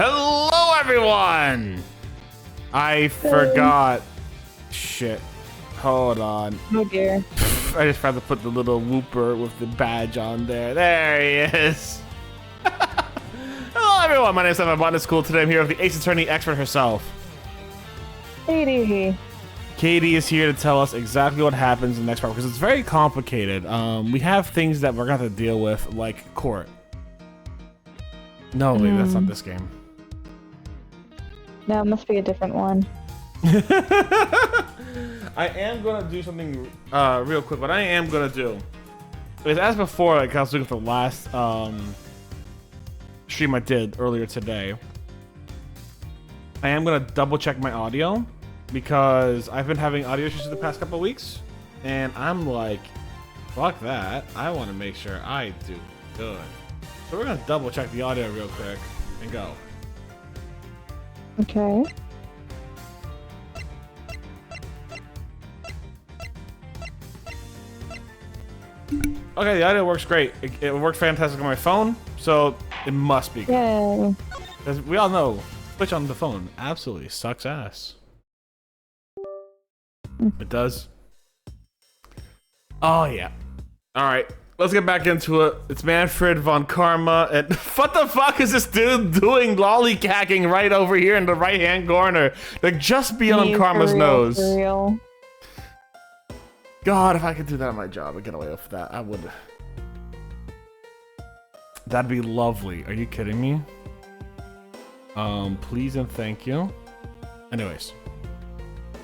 Hello, everyone! I forgot. Shit. Hold on. Oh dear. I just forgot to put the little whooper with the badge on there. There he is. Hello, everyone. My name is Botanist Cool. Today I'm here with the Ace Attorney expert herself. Katie. Katie is here to tell us exactly what happens in the next part because it's very complicated. We have things that we're going to have to deal with, like court. No, wait, that's not this game. No, it must be a different one. I am gonna do something real quick. What I am gonna do is, as before, like I was doing with the last stream I did earlier today, I am gonna double check my audio because I've been having audio issues the past couple of weeks, and I'm like, fuck that. I want to make sure I do good. So we're gonna double check the audio real quick and go. Okay. Okay, the audio works great. It worked fantastic on my phone, so it must be good. Yay. As we all know, Twitch on the phone absolutely sucks ass. It does. Oh yeah. All right, let's get back into it. It's Manfred von Karma, and what the fuck is this dude doing lollygacking right over here in the right-hand corner, like just beyond Karma's nose? For real. God, if I could do that at my job and get away with that, I would. That'd be lovely. Are you kidding me? Please and thank you. Anyways.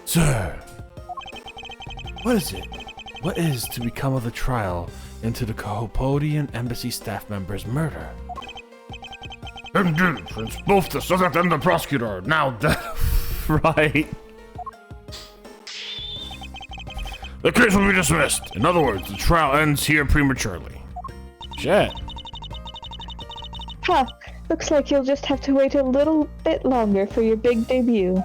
Sir! What is it? What is to become of the trial into the Cahopodian embassy staff member's murder? Indeed, since both the subject and the prosecutor are now dead. Right. The case will be dismissed. In other words, the trial ends here prematurely. Shit. Huh. Looks like you'll just have to wait a little bit longer for your big debut.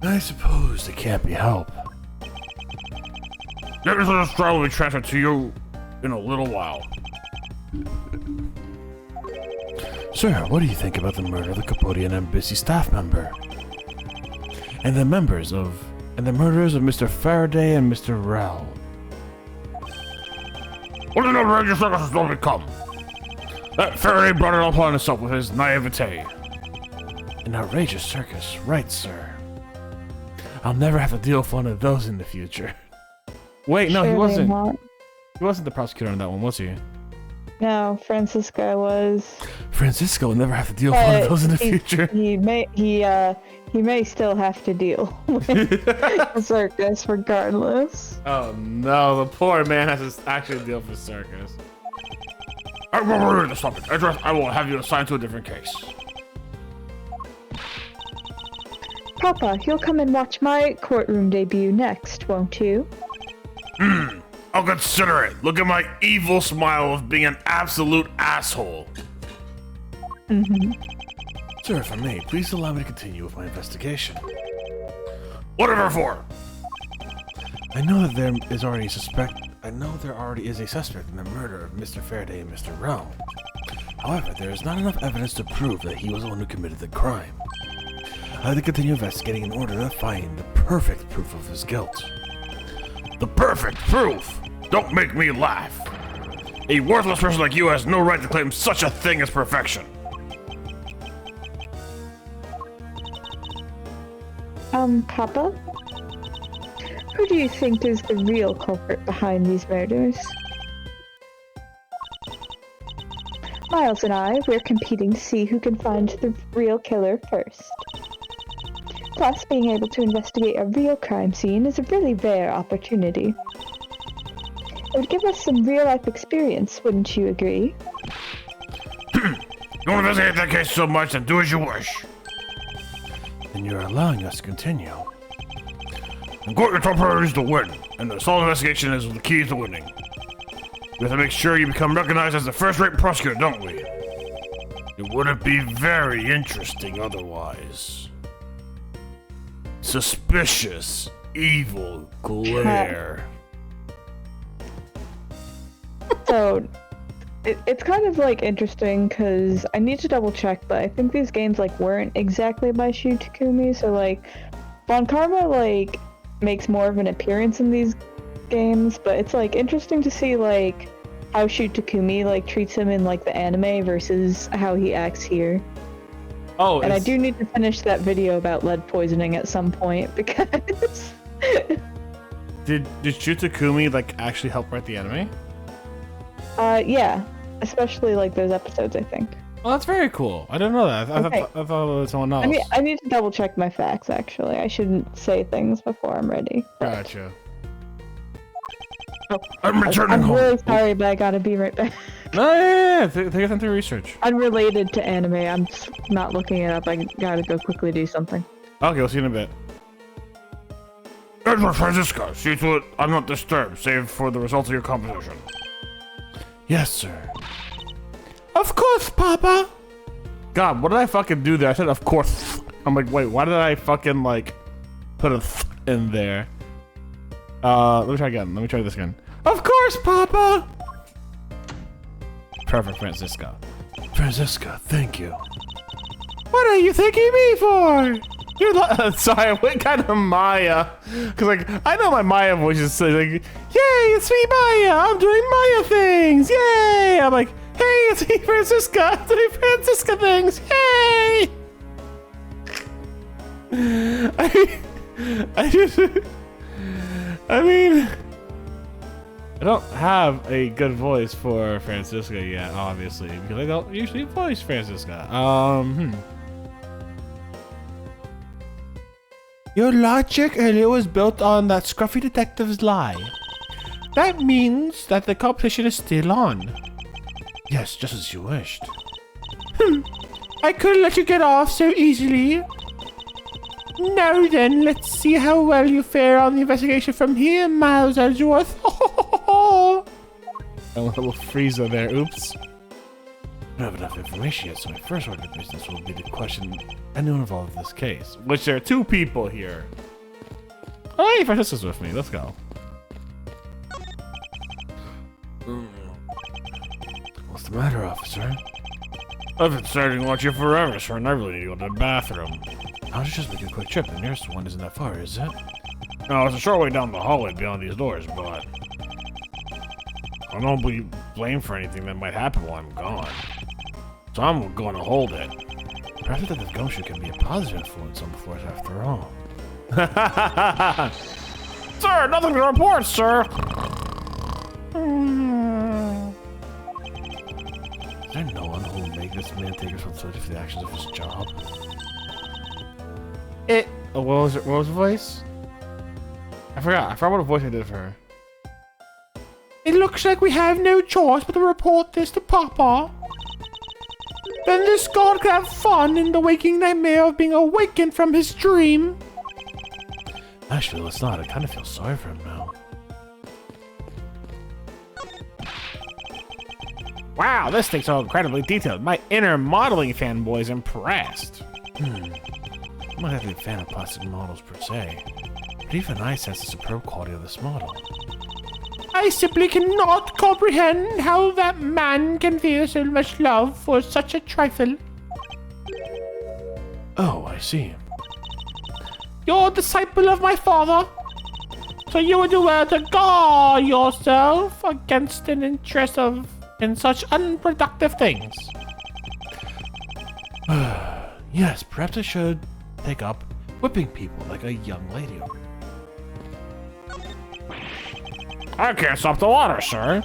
I suppose it can't be helped. This trial will be transferred to you in a little while. Sir, what do you think about the murder of the Cahopodian embassy staff member? And the murders of Mr. Faraday and Mr. Rell. What an outrageous circus has not become! That Faraday brought it all upon himself with his naivete. An outrageous circus, right, sir? I'll never have to deal with one of those in the future. Wait, no, he wasn't. He wasn't the prosecutor on that one, was he? No, Francisco was. Francisco will never have to deal with one of those in the future. He may still have to deal with the circus regardless. Oh no, the poor man has to actually deal with the circus. I will read this topic. I will have you assigned to a different case. Papa, you'll come and watch my courtroom debut next, won't you? I'll consider it. Look at my evil smile of being an absolute asshole. Sir, if I may, please allow me to continue with my investigation. Whatever for? I know that there already is a suspect in the murder of Mr. Faraday and Mr. Rell. However, there is not enough evidence to prove that he was the one who committed the crime. I have to continue investigating in order to find the perfect proof of his guilt. The perfect proof? Don't make me laugh. A worthless person like you has no right to claim such a thing as perfection. Papa? Who do you think is the real culprit behind these murders? Miles and I, we're competing to see who can find the real killer first. Plus, being able to investigate a real crime scene is a really rare opportunity. It would give us some real-life experience, wouldn't you agree? You want to investigate that case so much, then do as you wish. Then you're allowing us to continue. In court, your top priority is to win, and the solid investigation is the key to winning. We have to make sure you become recognized as the first-rate prosecutor, don't we? It wouldn't be very interesting otherwise. Suspicious, evil glare. So, It's kind of like interesting because I need to double check, but I think these games like weren't exactly by Shu Takumi, so like Bon Karma like makes more of an appearance in these games, but it's like interesting to see like how Shu Takumi like treats him in like the anime versus how he acts here. Oh, and I do need to finish that video about lead poisoning at some point because Did Shu Takumi like actually help write the anime? Yeah, especially like those episodes, I think. Well, that's very cool. I didn't know that. I thought it was someone else. I need to double check my facts, actually. I shouldn't say things before I'm ready. Gotcha. Oh, I'm returning home. I'm really sorry, but I gotta be right back. No, yeah. Take your time to research. Unrelated to anime, I'm not looking it up. I gotta go quickly do something. Okay, we'll see you in a bit. Edward Francisco, see to it I'm not disturbed, save for the results of your composition. Yes, sir. Of course, Papa. God, what did I fucking do there? I said, of course. I'm like, wait, why did I fucking, like, put a in there? Let me try again. Let me try this again. Of course, Papa. Perfect, Francisco. Francisco, thank you. What are you thanking me for? You're sorry, I went kind of Maya. Because, like, I know my Maya voice is like, yay, it's me, Maya. I'm doing Maya things. Yay. I'm like, hey, it's me, Francisca. I'm doing Francisca things. Yay. I mean, I don't have a good voice for Francisca yet, obviously, because I don't usually voice Francisca. Your logic earlier was built on that scruffy detective's lie. That means that the competition is still on. Yes, just as you wished. I couldn't let you get off so easily. Now then, let's see how well you fare on the investigation from here, Miles Edgeworth. A little freezer there, oops. I don't have enough information yet, so my first order of business will be to question anyone involved in this case. Which there are two people here. Oh, hey, Francisco's with me. Let's go. What's the matter, officer? I've been starting to watch you forever, sir, and I really need to go to the bathroom. I'll just make a quick trip. The nearest one isn't that far, is it? No, it's a short way down the hallway beyond these doors, but I don't be blamed for anything that might happen while I'm gone. So I'm going to hold it. Perhaps that the gumshoe can be a positive influence on the force after all. Sir, nothing to report, sir. Is there no one who will make this man take responsibility for the actions of his job? What was it? What was the voice? I forgot what voice I did for her. It looks like we have no choice but to report this to Papa. Then this god could have fun in the waking nightmare of being awakened from his dream. Actually, let's not. I kind of feel sorry for him now. Wow, this thing's so incredibly detailed. My inner modeling fanboy is impressed. I'm not having a fan of plastic models per se, but even I sense the superb quality of this model. I simply cannot comprehend how that man can feel so much love for such a trifle. Oh, I see. You're a disciple of my father, so you would do well to guard yourself against an interest in such unproductive things. Yes, perhaps I should take up whipping people like a young lady. I can't stop the water, sir.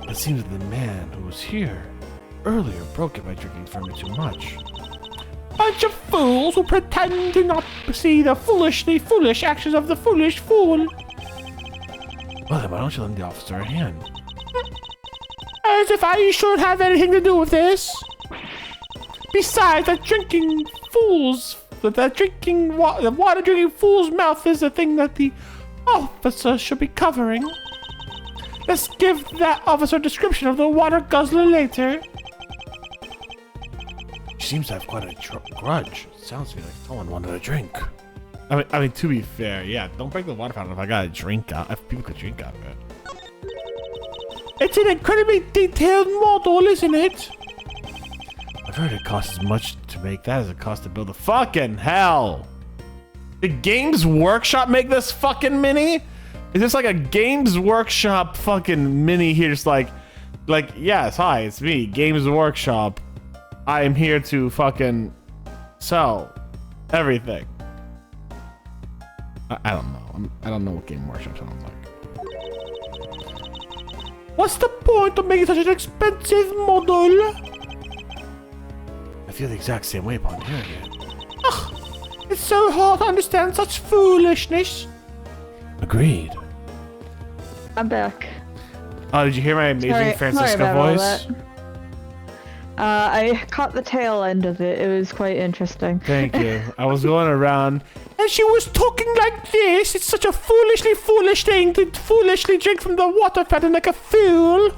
It seems that the man who was here earlier broke it by drinking from it too much. Bunch of fools who pretend to not see the foolishly foolish actions of the foolish fool. Well then, why don't you lend the officer a hand? As if I should have anything to do with this. Besides, the water drinking fool's mouth is the thing that the officer should be covering. Let's give that officer a description of the water guzzler later. She seems to have quite a grudge. Sounds to me like someone wanted a drink. I mean, to be fair, yeah, don't break the water fountain if I got a drink out. If people could drink out of it. It's an incredibly detailed model, isn't it? I've heard it costs as much to make that as it costs to build a fucking hell. Did Games Workshop make this fucking mini? Is this like a Games Workshop fucking mini here? Just like, yes, hi, it's me, Games Workshop. I am here to fucking sell everything. I don't know. I don't know what Game Workshop sounds like. What's the point of making such an expensive model? I feel the exact same way upon hearing it. Ugh, it's so hard to understand such foolishness. Agreed. I'm back. Oh, did you hear my amazing Francisco voice? I caught the tail end of it. It was quite interesting. Thank you. I was going around, and she was talking like this. It's such a foolish thing to foolishly drink from the water fountain like a fool.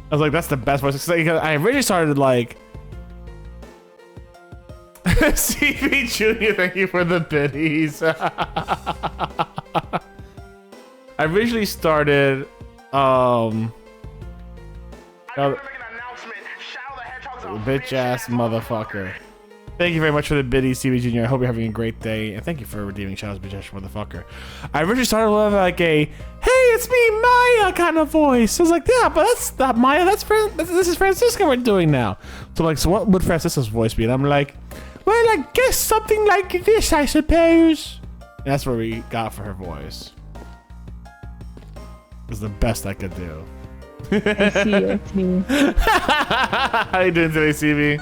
I was like, that's the best voice. I originally started like... CB Jr., thank you for the biddies. I originally started... bitch ass motherfucker. Thank you very much for the biddies, CB Jr. I hope you're having a great day, and thank you for redeeming Shadow's bitch ass motherfucker. I originally started with like a "Hey, it's me, Maya" kind of voice. I was like, yeah, but that's not Maya. This is Francisco we're doing now. So like, so what would Francisco's voice be? And I'm like, well, I guess something like this, I suppose. And that's what we got for her voice. It was the best I could do. I see you. How you doing today, CB?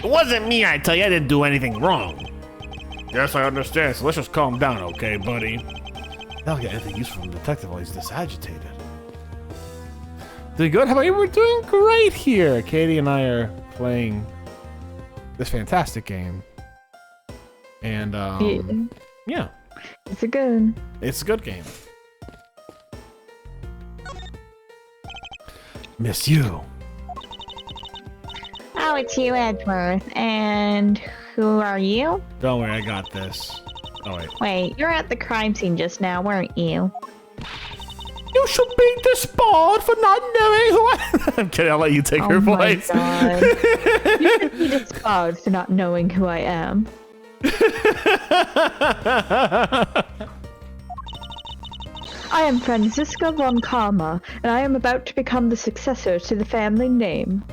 It wasn't me, I tell you. I didn't do anything wrong. Yes, I understand. So let's just calm down, okay, buddy? I don't get anything useful from the detective while he's this agitated. Doing good? How about you? We're doing great here. Katie and I are playing this fantastic game. And, yeah. It's a good game. Miss you. Oh, it's you, Edgeworth. And who are you? Don't worry, I got this. Oh, wait. Wait, you were at the crime scene just now, weren't you? You should be disbarred for not knowing who I am. I'm kidding, I'll let you take her voice. Oh my god. You should be disbarred for not knowing who I am. I am Francisca von Karma, and I am about to become the successor to the family name.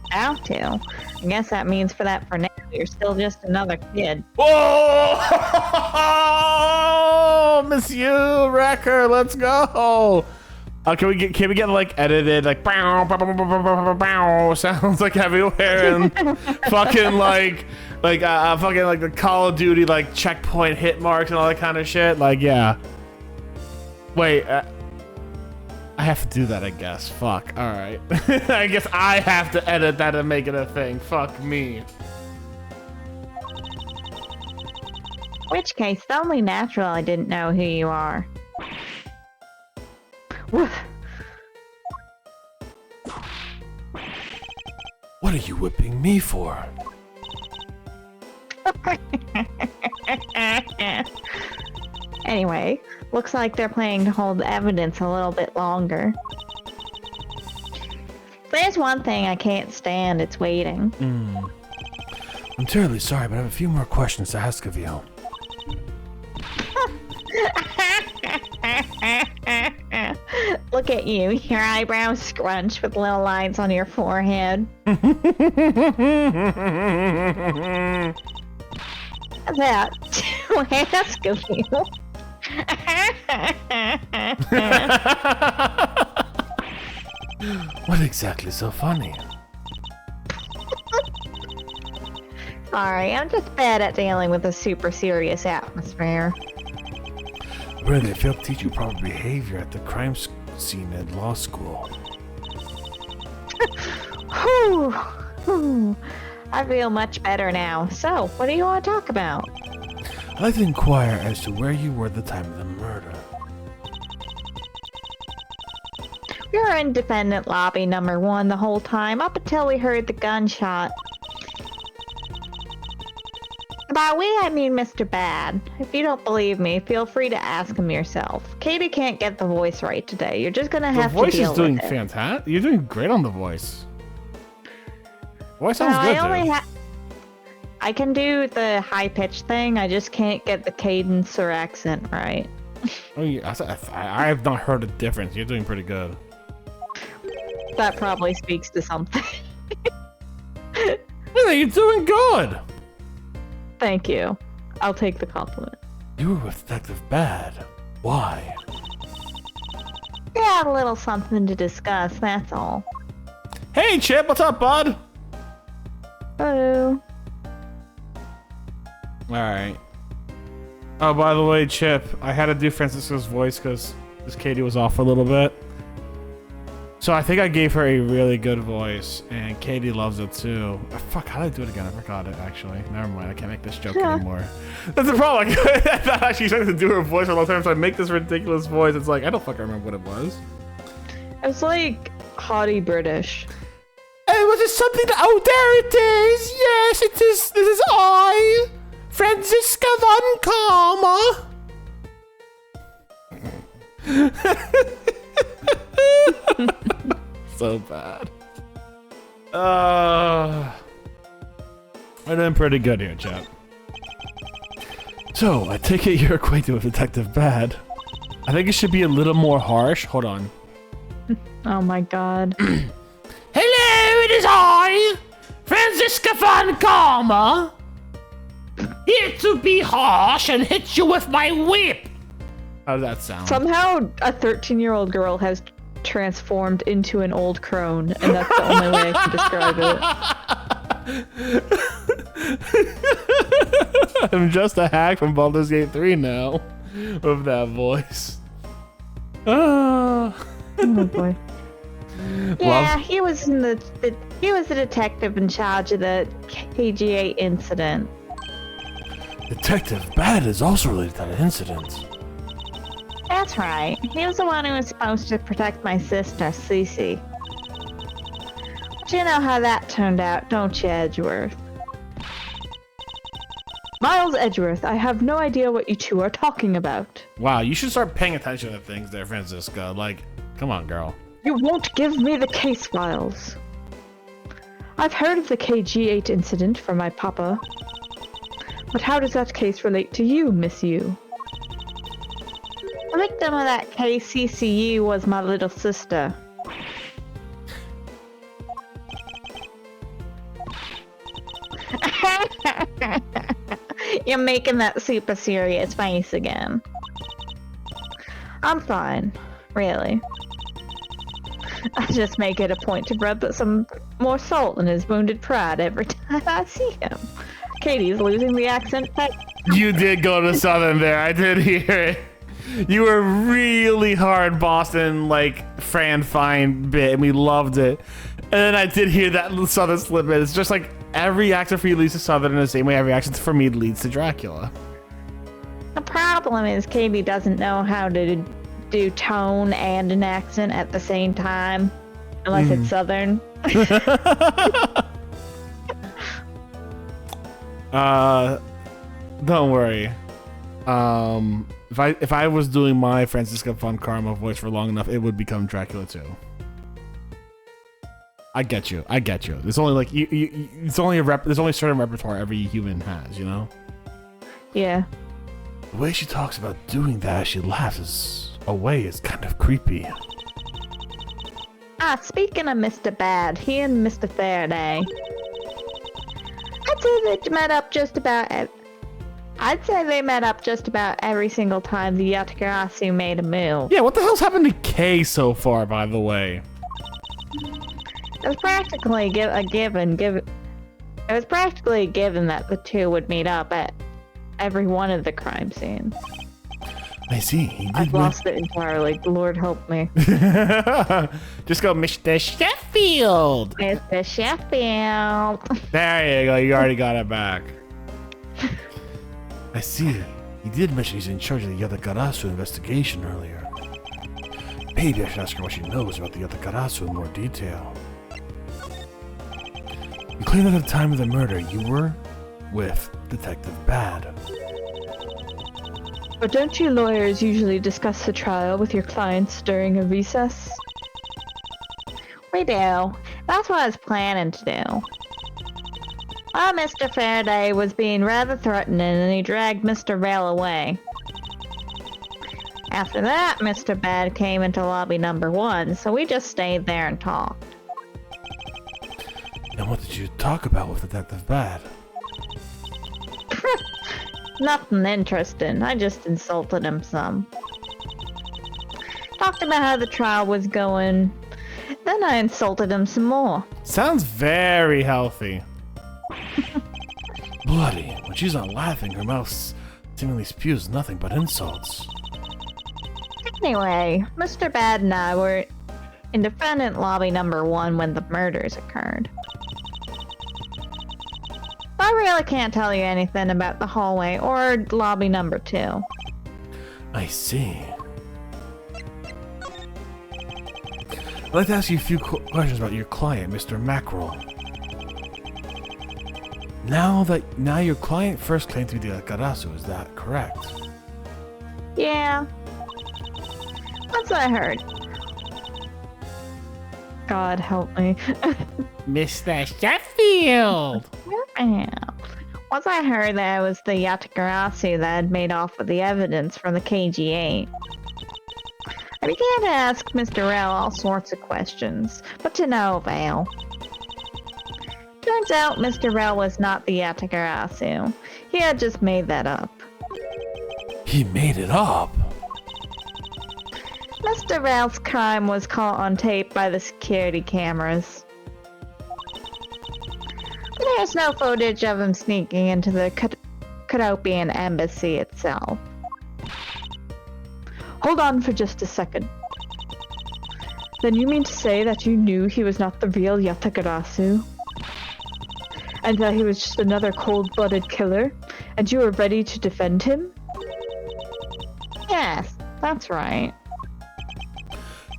About to? I guess that means for now, you're still just another kid. Whoa! Monsieur Wrecker, let's go! Can we get like edited like bow, bow, bow, bow, bow, bow, bow, sounds like everywhere and fucking like fucking like the Call of Duty like checkpoint hit marks and all that kind of shit. Like, yeah. Wait, I have to do that, I guess. Fuck. All right. I guess I have to edit that and make it a thing. Fuck me. Which case, it's only natural I didn't know who you are. What are you whipping me for? Anyway, looks like they're planning to hold evidence a little bit longer. There's one thing I can't stand, it's waiting. I'm terribly sorry, but I have a few more questions to ask of you. Look at you, your eyebrows scrunched with little lines on your forehead. That to ask of you. What exactly so funny? Sorry, I'm just bad at dealing with a super serious atmosphere. Where they failed to teach you proper behavior at the crime scene at law school. Whew. I feel much better now. So, what do you want to talk about? I'd like to inquire as to where you were at the time of the murder. We were in defendant lobby number 1 the whole time, up until we heard the gunshot. by we, I mean Mr. Bad. If you don't believe me, feel free to ask him yourself. Katie can't get the voice right today. You're just gonna have to deal with it. The voice is doing fantastic. You're doing great on the voice. Voice sounds good, dude. I can do the high-pitched thing. I just can't get the cadence or accent right. Oh, yeah, I have not heard a difference. You're doing pretty good. That probably speaks to something. Yeah, you're doing good. Thank you. I'll take the compliment. You were with Detective Bad. Why? We had a little something to discuss, that's all. Hey, Chip, what's up, bud? Hello. Alright. Oh, by the way, Chip, I had to do Francisco's voice because Katie was off for a little bit. So I think I gave her a really good voice, and Katie loves it too. Fuck, how did I do it again? I forgot it, actually. Never mind, I can't make this joke anymore. That's the problem. I thought actually started to do her voice for a long time, so I make this ridiculous voice. It's like, I don't fucking remember what it was. It was like haughty British. Was it something? Oh, there it is. Yes, it is. This is I, Franziska von Karma. So bad. We're doing pretty good here, chat. So, I take it you're acquainted with Detective Bad. I think it should be a little more harsh. Hold on. Oh my god. Hello, it is I, Franziska von Karma. Here to be harsh and hit you with my whip. How does that sound? Somehow a 13-year-old girl has transformed into an old crone, and that's the only way I can describe it. I'm just a hack from Baldur's Gate 3 now, with that voice. Oh boy. Yeah, he was the detective in charge of the KGA incident. Detective Bad is also related to that incident. That's right. He was the one who was supposed to protect my sister, Cece. But you know how that turned out, don't you, Edgeworth? Miles Edgeworth, I have no idea what you two are talking about. Wow, you should start paying attention to things there, Franziska. Like, come on, girl. You won't give me the case files. I've heard of the KG8 incident from my papa. But how does that case relate to you, Miss Yu? The victim of that case, CCU, was my little sister. You're making that super serious face again. I'm fine, really. I just make it a point to rub some more salt in his wounded pride every time I see him. Katie's losing the accent. You did go to Southern there. I did hear it. You were really hard Boston, like, Fran Fine bit, and we loved it. And then I did hear that Southern slip in. It's just like every accent for you leads to Southern in the same way every accent for me leads to Dracula. The problem is Katie doesn't know how to do tone and an accent at the same time, unless it's Southern. Don't worry. If I was doing my Franziska von Karma voice for long enough, it would become Dracula too. I get you. There's only like there's only a certain repertoire every human has, you know? Yeah. The way she talks about doing that as she laughs is kind of creepy. Speaking of Mr. Bad, he and Mr. Faraday. I'd say they met up just about every single time the Yatagarasu made a move. Yeah, what the hell's happened to Kay so far, by the way? It was practically a given that the two would meet up at every one of the crime scenes. I see. I've lost it entirely. Lord help me. Just go, Mr. Sheffield. Mr. Sheffield. There you go. You already got it back. I see. He did mention he's in charge of the Yatagarasu investigation earlier. Maybe I should ask her what she knows about the Yatagarasu in more detail. You claim that at the time of the murder, you were with Detective Bad. But don't you lawyers usually discuss the trial with your clients during a recess? We do. That's what I was planning to do. Well, Mr. Faraday was being rather threatening and he dragged Mr. Rail away. After that, Mr. Bad came into lobby number 1, so we just stayed there and talked. And what did you talk about with Detective Bad? Nothing interesting. I just insulted him some. Talked about how the trial was going. Then I insulted him some more. Sounds very healthy. Bloody, when she's not laughing, her mouth seemingly spews nothing but insults. Anyway, Mr. Bad and I were in defendant lobby number 1 when the murders occurred. I really can't tell you anything about the hallway or lobby number 2. I see. I'd like to ask you a few questions about your client, Mr. Mackerel. Now your client first claimed to be the Garasu, is that correct? Yeah. That's what I heard. God help me. Mr. Sheffield! Yeah. Once I heard that it was the Yatagarasu that had made off with the evidence from the KG8. I began to ask Mr. Rell all sorts of questions, but to no avail. Turns out Mr. Rell was not the Yatagarasu. He had just made that up. He made it up? Mr. Rell's crime was caught on tape by the security cameras. There's no footage of him sneaking into the Cadopian embassy itself. Hold on for just a second. Then you mean to say that you knew he was not the real Yatagarasu? And that he was just another cold-blooded killer? And you were ready to defend him? Yes, that's right.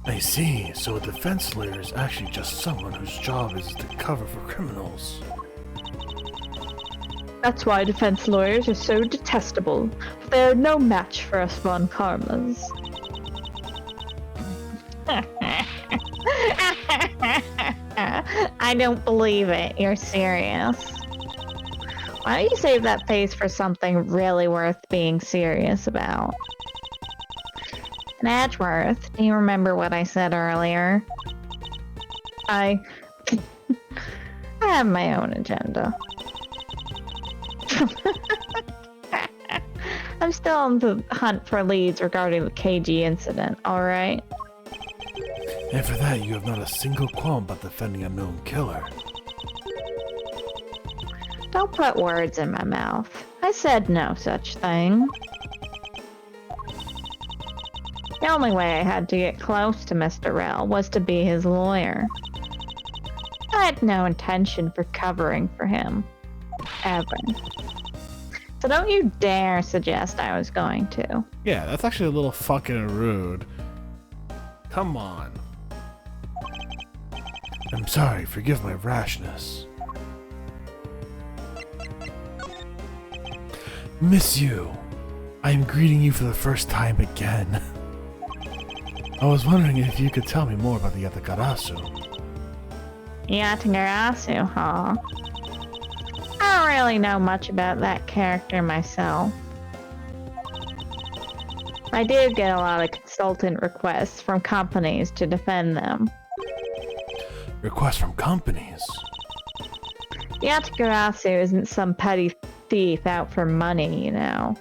I see. So a defense lawyer is actually just someone whose job is to cover for criminals. That's why defense lawyers are so detestable. They're no match for us Von Karmas. I don't believe it. You're serious. Why don't you save that face for something really worth being serious about? And Edgeworth, do you remember what I said earlier? I have my own agenda. I'm still on the hunt for leads regarding the KG incident, alright? And for that, you have not a single qualm about defending a known killer. Don't put words in my mouth. I said no such thing. The only way I had to get close to Mr. Rell was to be his lawyer. I had no intention for covering for him. Ever. So don't you dare suggest I was going to. Yeah, that's actually a little fucking rude. Come on. I'm sorry, forgive my rashness. Miss you. I am greeting you for the first time again. I was wondering if you could tell me more about the Yatagarasu. Yatagarasu, huh? I don't really know much about that character myself. I do get a lot of consultant requests from companies to defend them. Requests from companies? Yatagarasu isn't some petty thief out for money, you know.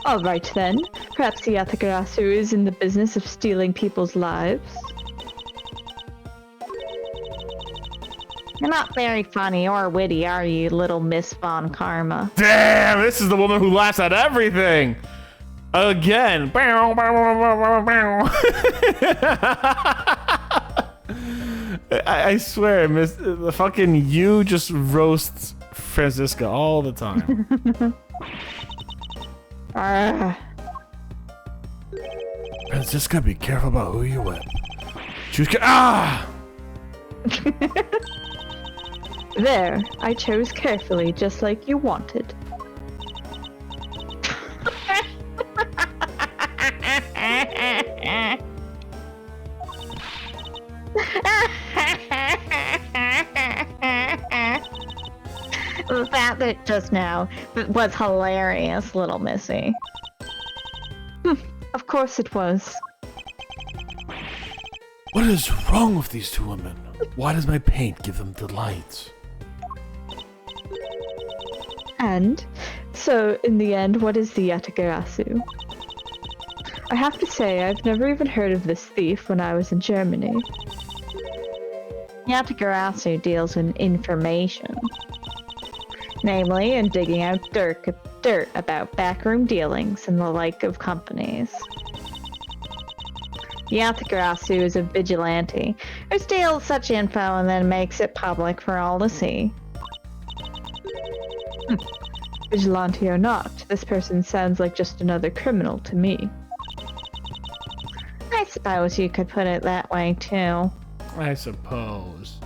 Alright then, perhaps the Yatagarasu is in the business of stealing people's lives. You're not very funny or witty, are you, little Miss Von Karma? Damn, this is the woman who laughs at everything. Again. I swear, Miss, the fucking you just roasts Franziska all the time. Franziska, be careful about who you're with. She was ah! There, I chose carefully, just like you wanted. That bit just now was hilarious, little Missy. Of course it was. What is wrong with these two women? Why does my paint give them delight? And so, in the end, what is the Yatagarasu? I have to say, I've never even heard of this thief when I was in Germany. Yatagarasu deals in information. Namely, in digging out dirt about backroom dealings and the like of companies. Yatagarasu is a vigilante who steals such info and then makes it public for all to see. Vigilante or not, this person sounds like just another criminal to me. I suppose you could put it that way too. I suppose.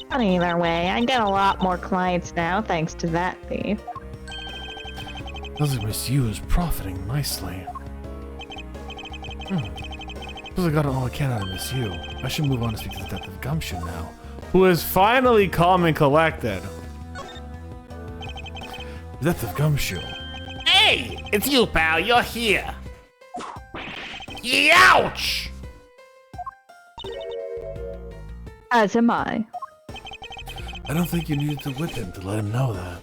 But either way, I get a lot more clients now thanks to that thief. Looks like Miss Yu is profiting nicely. Looks like I got all I can out of Miss Yu. I should move on to speak to Detective Gumshoe now. Who is finally calm and collected. Detective Gumshoe. Hey, it's you, pal. You're here. Ouch! As am I. I don't think you needed to whip him to let him know that.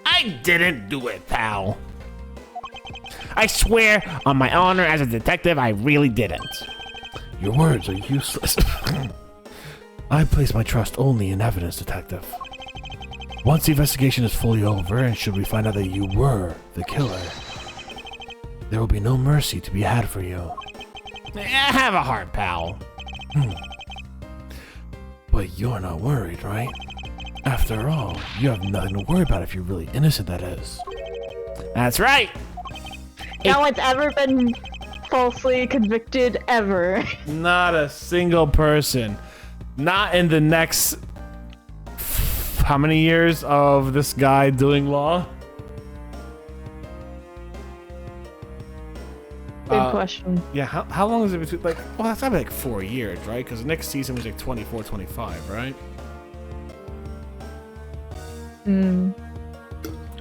I didn't do it, pal. I swear on my honor as a detective, I really didn't. Your words are useless. I place my trust only in evidence, Detective. Once the investigation is fully over, and should we find out that you were the killer, there will be no mercy to be had for you. Have a heart, pal. But you're not worried, right? After all, you have nothing to worry about if you're really innocent, that is. That's right. No one's ever been falsely convicted ever. Not a single person. Not in the next... how many years of this guy doing law? Good question. Yeah, how long is it between, like, well, that's probably like 4 years, right? Because the next season was like 24, 25, right?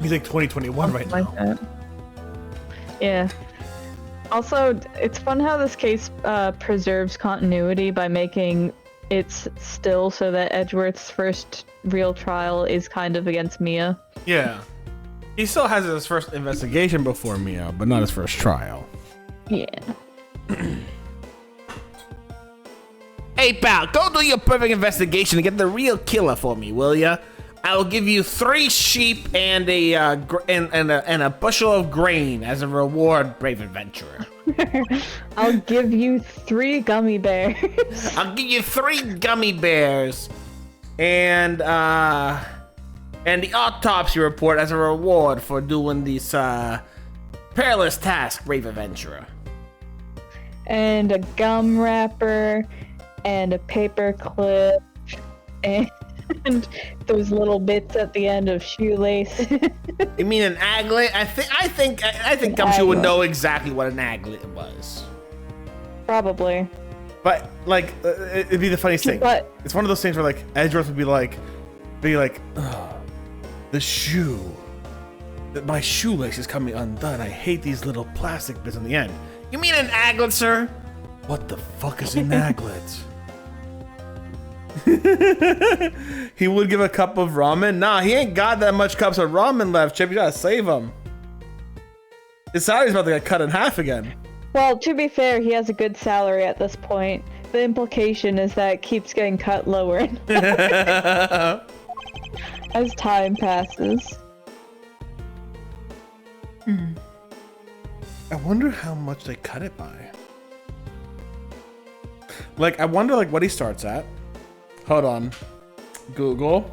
He's like 2021 right now. Like that. Yeah. Also, it's fun how this case preserves continuity by making it still so that Edgeworth's first real trial is kind of against Mia. Yeah. He still has his first investigation before Mia, but not his first trial. Yeah. Hey, pal, go do your perfect investigation and get the real killer for me, will ya? I will give you 3 sheep and a bushel of grain as a reward, brave adventurer. I'll give you 3 gummy bears. I'll give you 3 gummy bears and the autopsy report as a reward for doing this perilous task, brave adventurer. And a gum wrapper. And a paper clip. And those little bits at the end of shoelace. You mean an aglet? I think Gumshoe would know exactly what an aglet was. Probably. But, like, it'd be the funniest thing. But It's one of those things where, like, Edgeworth would be like, ugh, the shoe. My shoelace is coming undone. I hate these little plastic bits on the end. You mean an aglet, sir? What the fuck is an aglet? He would give a cup of ramen. Nah, he ain't got that much cups of ramen left, Chip. You gotta save him. His salary's about to get cut in half again. Well, to be fair, he has a good salary at this point. The implication is that it keeps getting cut lower as time passes. I wonder how much they cut it by. Like, I wonder, like, what he starts at. Hold on. Google.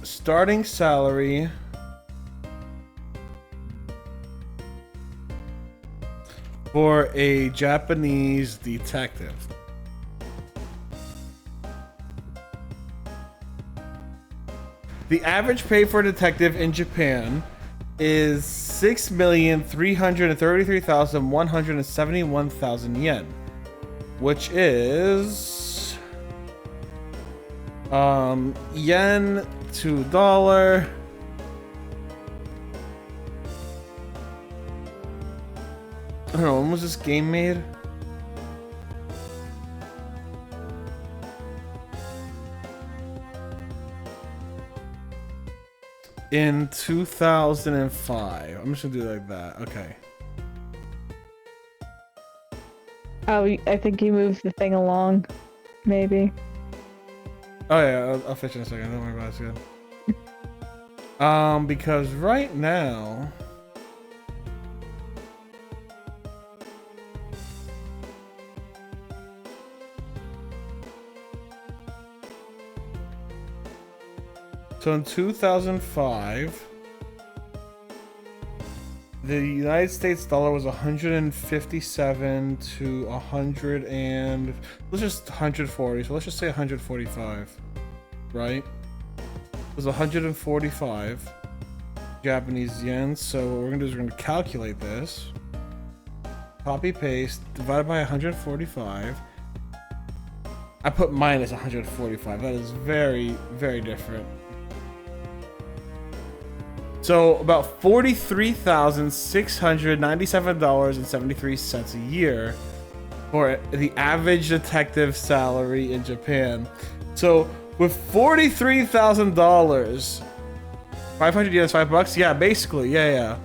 Starting salary. for a Japanese detective. The average pay for a detective in Japan is 6,333,171,000 yen, which is yen to dollar. I don't know, when was this game made? In 2005. I'm just gonna do it like that. Okay. Oh, I think you moved the thing along. Maybe. Oh yeah, I'll fetch in a second. Don't worry about it. It's good. Because right now. So in 2005, the United States dollar was 157 to 100 and let's just 140. So let's just say 145, right? It was 145 Japanese yen. So what we're gonna do is we're gonna calculate this. Copy paste divided by 145. I put minus 145. That is very, very different. So about $43,697.73 a year for the average detective salary in Japan. So with $43,000, 500 yen is $5. Yeah, basically. Yeah.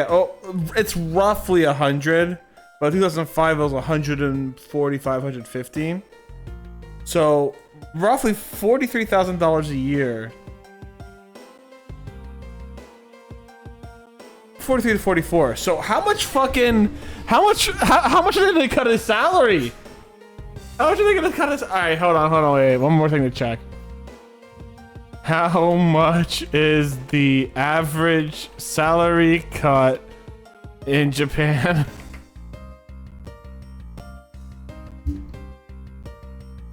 Oh, it's roughly 100, but 2005 it was 145, 115. So roughly $43,000 a year. 43 to 44. So how much are they gonna cut his salary? How much are they gonna cut his? All right, hold on, wait. One more thing to check. How much is the average salary cut in Japan?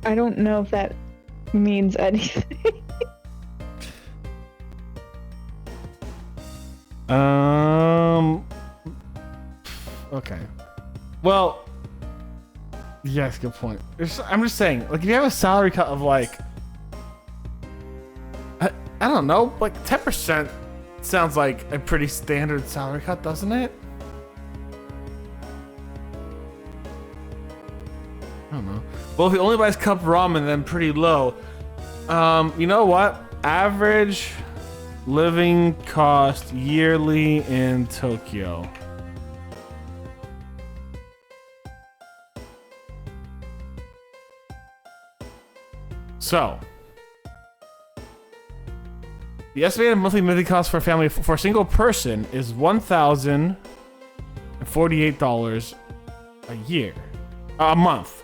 I don't know if that means anything. Okay. Well, yes, good point. I'm just saying, like, if you have a salary cut of like, I don't know, like 10% sounds like a pretty standard salary cut, doesn't it? I don't know. Well, if he only buys cup ramen, then pretty low. You know what? Average living cost yearly in Tokyo. So, the estimated monthly living cost for a family for a single person is $1,048 a year, a month.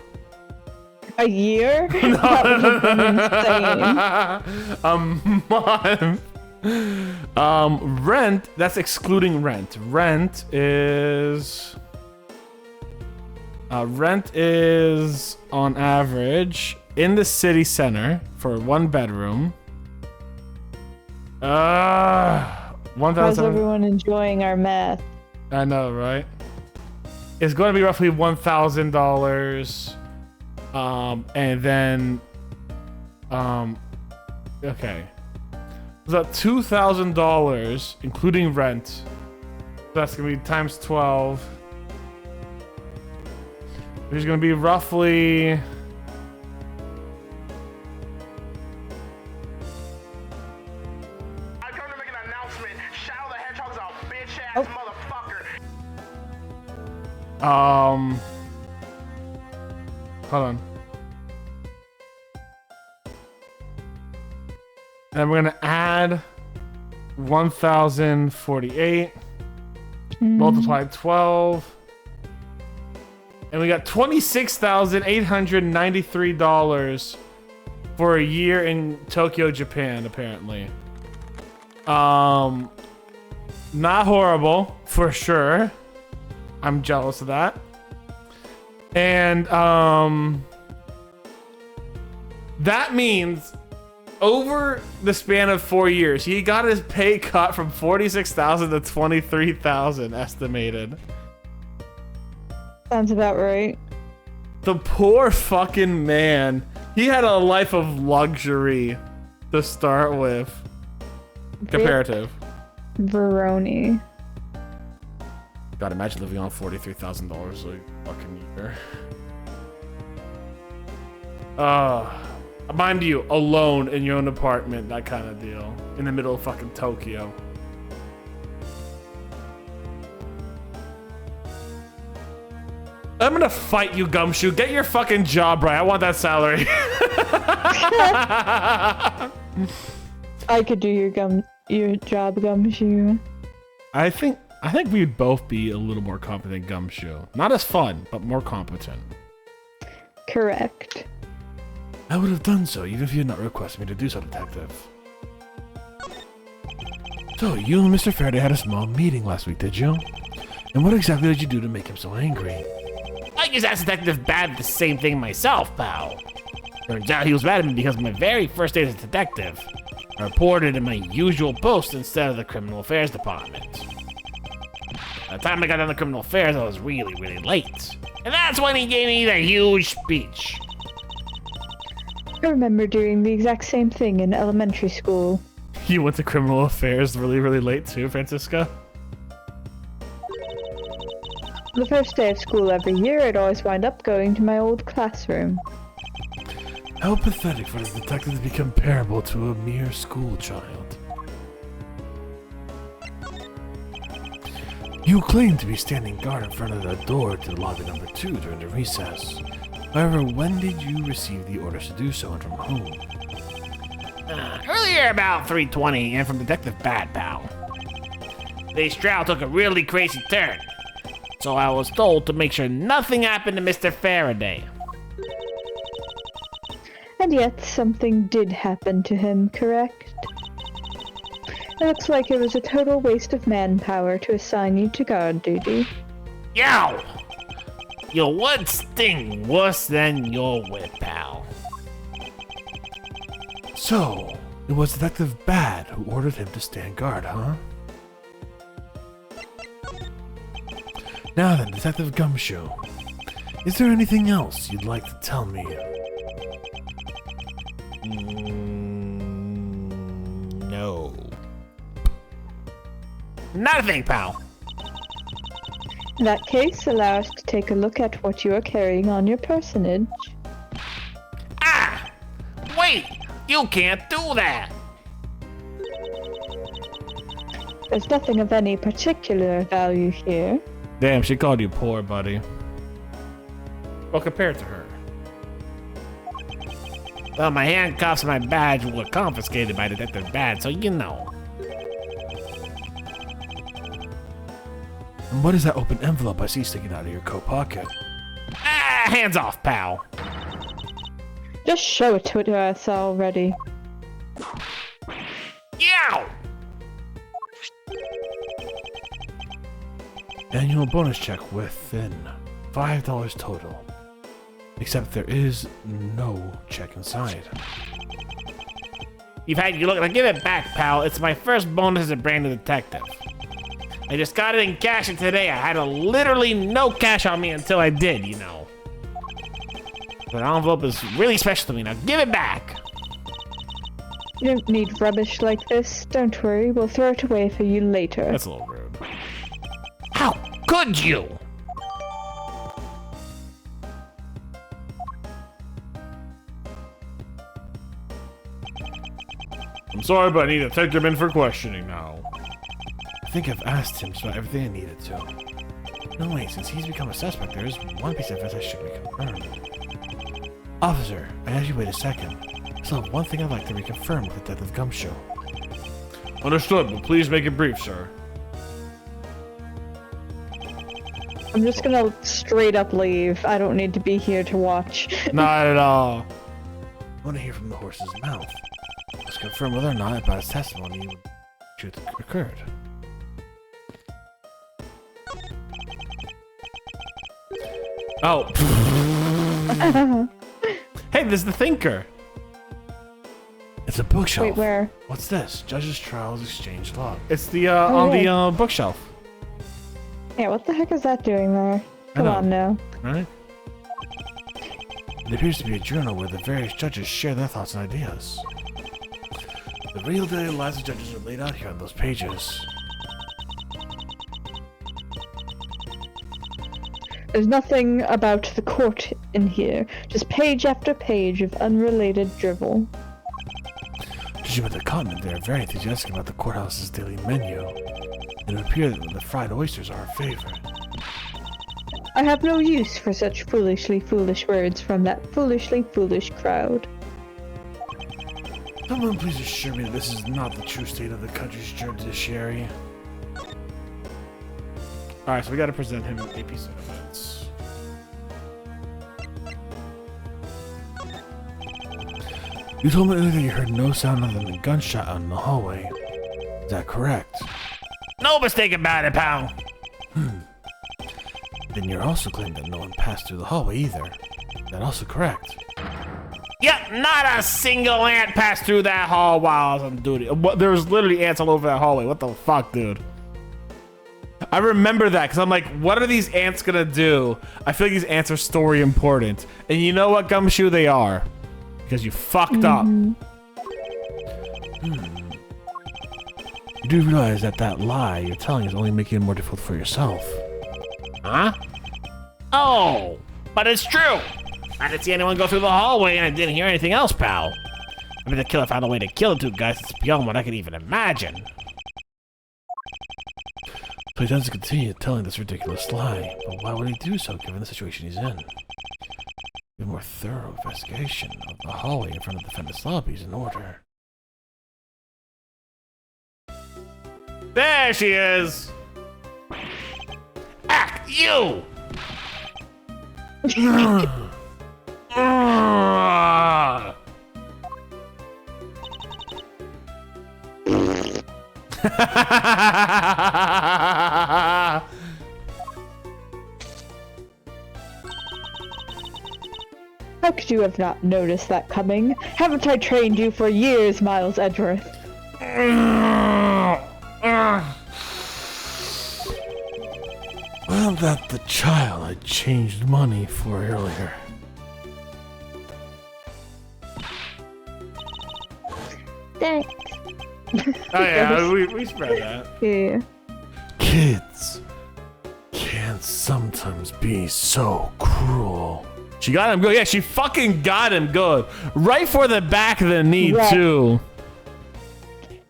A year? That would have been insane. A month. Rent, that's excluding rent. Rent is on average in the city center for one bedroom. How's everyone enjoying our math? I know, right? It's going to be roughly $1,000. And then, okay. It's about $2,000, including rent. So that's going to be times 12. There's going to be roughly... I come to make an announcement. Shadow the Hedgehog's a bitch-ass motherfucker. Hold on. And we're gonna add 1,048 multiplied 12, and we got $26,893 for a year in Tokyo, Japan. Apparently, not horrible for sure. I'm jealous of that. And that means over the span of 4 years, he got his pay cut from 46,000 to 23,000 estimated. Sounds about right. The poor fucking man. He had a life of luxury to start with. Comparative. Veroni. God, imagine living on $43,000 a fucking year. Mind you, alone in your own apartment, that kind of deal. In the middle of fucking Tokyo. I'm gonna fight you, Gumshoe. Get your fucking job right. I want that salary. I could do your job, Gumshoe. I think we'd both be a little more competent, Gumshoe. Not as fun, but more competent. Correct. I would have done so, even if you had not requested me to do so, Detective. So, you and Mr. Faraday had a small meeting last week, did you? And what exactly did you do to make him so angry? I just asked Detective Bad the same thing myself, pal. Turns out he was mad at me because my very first day as a detective, I reported in my usual post instead of the Criminal Affairs Department. By the time I got down to Criminal Affairs, I was really, really late. And that's when he gave me the huge speech. I remember doing the exact same thing in elementary school. You went to Criminal Affairs really, really late too, Francisca? The first day of school every year, I'd always wind up going to my old classroom. How pathetic for the detective to be comparable to a mere school child. You claim to be standing guard in front of the door to lobby number 2 during the recess. However, when did you receive the orders to do so and from whom? Earlier about 3:20 and from Detective Bad, pal. Today's trial took a really crazy turn. So I was told to make sure nothing happened to Mr. Faraday. And yet something did happen to him, correct? Looks like it was a total waste of manpower to assign you to guard duty. Yow! Your words sting worse than your wit, pal. So, it was Detective Bad who ordered him to stand guard, huh? Now then, Detective Gumshoe, is there anything else you'd like to tell me? No. Nothing, pal. In that case, allow us to take a look at what you are carrying on your personage. Ah! Wait! You can't do that! There's nothing of any particular value here. Damn, she called you poor, buddy. Well, compared to her. Well, my handcuffs and my badge were confiscated by Detective Bad, so you know. And what is that open envelope I see sticking out of your coat pocket? Ah, hands off, pal. Just show it to us already. Yow! Annual bonus check within $5 total. Except there is no check inside. You've had you look. Now give it back, pal. It's my first bonus as a brand new detective. I just got it in cash and today. I had literally no cash on me until I did, you know. That envelope is really special to me. Now give it back. You don't need rubbish like this. Don't worry, we'll throw it away for you later. That's a little rude. How could you? I'm sorry, but I need to take him in for questioning now. I think I've asked him about everything I needed to. No, wait, since he's become a suspect, there is one piece of evidence that should be confirmed. Officer, I asked you wait a second. I still have one thing I'd like to reconfirm with the Detective Gumshoe. Understood, but please make it brief, sir. I'm just gonna straight up leave. I don't need to be here to watch. Not at all. I want to hear from the horse's mouth. Let's confirm whether or not about his testimony the truth occurred. Oh. Hey, there's the thinker. It's a bookshelf. Wait, where? What's this? Judges' Trials Exchange Log. It's the on the bookshelf. Yeah, what the heck is that doing there? Come know. on now. Right? It appears to be a journal where the various judges share their thoughts and ideas. The real daily lives of judges are laid out here on those pages. There's nothing about the court in here, just page after page of unrelated drivel. Judging by the continent, they are very enthusiastic about the courthouse's daily menu. It would appear that the fried oysters are a favorite. I have no use for such foolishly foolish words from that foolishly foolish crowd. Someone please assure me that this is not the true state of the country's judiciary. Alright, so we gotta present him a piece of evidence. You told me earlier that you heard no sound other than a gunshot out in the hallway. Is that correct? No mistake about it, pal. Then you're also claiming that no one passed through the hallway either. Is that also correct? Yep, not a single ant passed through that hall while I was on duty. There was literally ants all over that hallway. What the fuck, dude? I remember that because I'm like, what are these ants gonna do? I feel like these ants are story important. And you know what, Gumshoe? They are. Because you fucked up. You do realize that that lie you're telling is only making it more difficult for yourself. Huh? Oh, but it's true. I didn't see anyone go through the hallway and I didn't hear anything else, pal. I mean, the killer found a way to kill the two guys that's beyond what I could even imagine. So he does continue telling this ridiculous lie, but why would he do so given the situation he's in? A more thorough investigation of the hallway in front of the defendant's lobby is in order. There she is. Act, you! How could you have not noticed that coming? Haven't I trained you for years, Miles Edgeworth? Well, that the child I changed money for earlier. Thanks. Oh yeah, we spread that. Yeah. Kids can sometimes be so cruel. She got him good. Yeah, she fucking got him good. Right for the back of the knee, Right. too.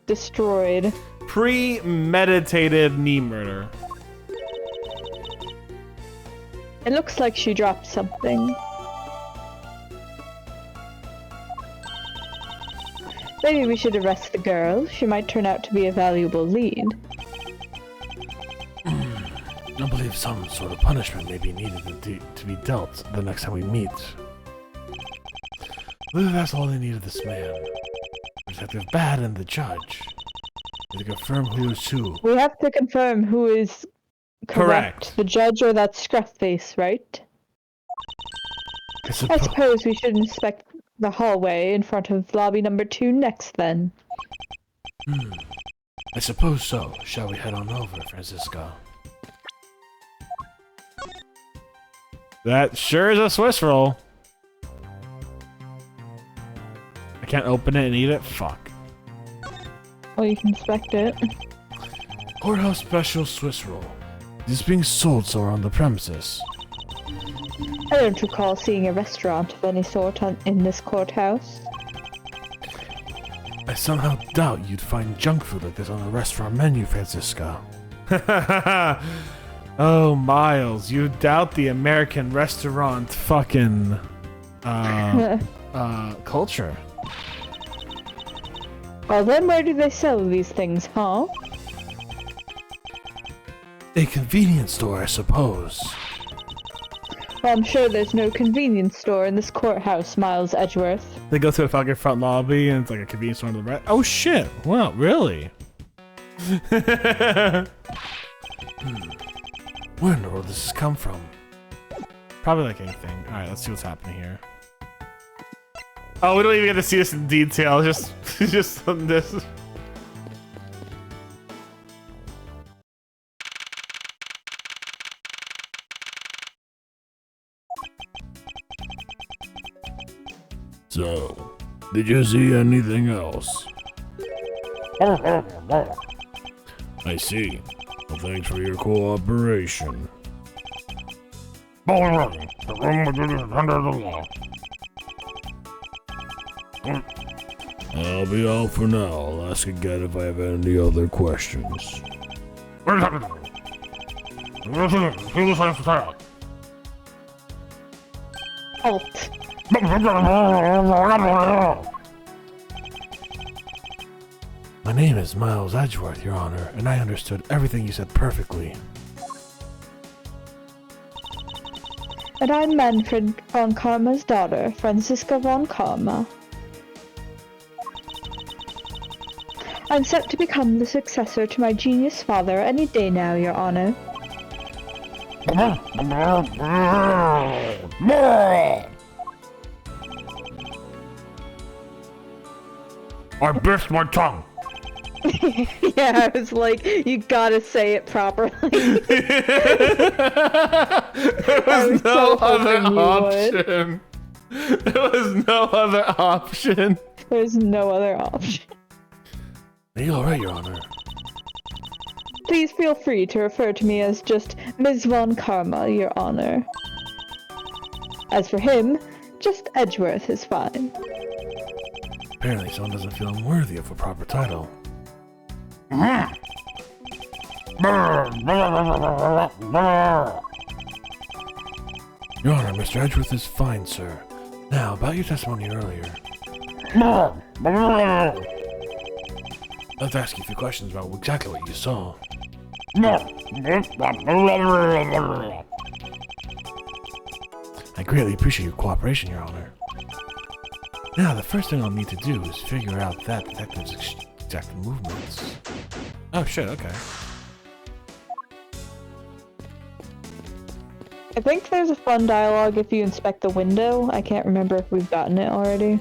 Destroyed. Premeditated knee murder. It looks like she dropped something. Maybe we should arrest the girl. She might turn out to be a valuable lead. I believe some sort of punishment may be needed to be dealt the next time we meet. Whether that's all they need of this man, Detective Bad and the judge, to confirm who is who. We have to confirm who is correct. The judge or that scruff face, right? I suppose we should inspect the hallway in front of lobby number 2 next then. I suppose so. Shall we head on over, Francisco? That sure is a Swiss roll. I can't open it and eat it? Fuck. Well, you can inspect it. Courthouse special Swiss roll. Is this being sold somewhere on the premises? I don't recall seeing a restaurant of any sort in this courthouse. I somehow doubt you'd find junk food like this on a restaurant menu, Francisco. Oh, Miles, you doubt the American restaurant fucking culture. Well then, where do they sell these things, huh? A convenience store, I suppose. Well, I'm sure there's no convenience store in this courthouse, Miles Edgeworth. They go to the fucking front lobby and it's like a convenience store on the right. Oh shit! Wow, really? Where in the world does this come from? Probably like anything. Alright, let's see what's happening here. Oh, we don't even get to see this in detail. Just on this. So, did you see anything else? I see. Well, thanks for your cooperation. I'll be all for now. I'll ask again if I have any other questions. Halt. My name is Miles Edgeworth, Your Honor, and I understood everything you said perfectly. And I'm Manfred von Karma's daughter, Franziska von Karma. I'm set to become the successor to my genius father any day now, Your Honor. I bit my tongue. Yeah, I was like, you gotta say it properly. There was no other option. There was no other option. There's no other option. Are you alright, Your Honor? Please feel free to refer to me as just Ms. Von Karma, Your Honor. As for him, just Edgeworth is fine. Apparently someone doesn't feel unworthy of a proper title. Your Honor, Mr. Edgeworth is fine, sir. Now, about your testimony earlier. Let's ask you a few questions about exactly what you saw. I greatly appreciate your cooperation, Your Honor. Now, the first thing I'll need to do is figure out that detective's exact movements. Oh shit, okay. I think there's a fun dialogue if you inspect the window. I can't remember if we've gotten it already.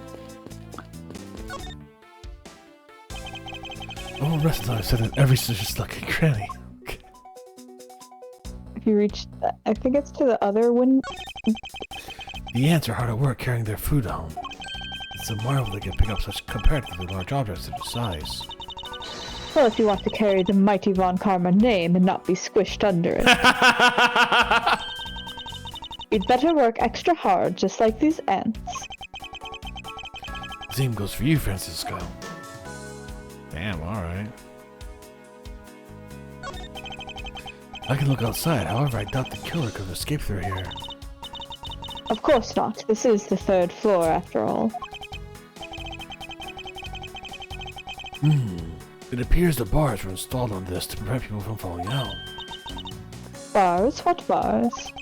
Oh, rest of I said that every suspicious looking cranny. Okay. If you reach, I think it's to the other window. The ants are hard at work carrying their food home. It's a marvel they can pick up such comparatively large objects in size. Well, if you want to carry the mighty Von Karma name and not be squished under it. You'd better work extra hard, just like these ants. Same goes for you, Francisco. Damn, alright. I can look outside, however I doubt the killer could have escaped through here. Of course not. This is the 3rd floor, after all. It appears the bars were installed on this to prevent people from falling out. Bars? What bars?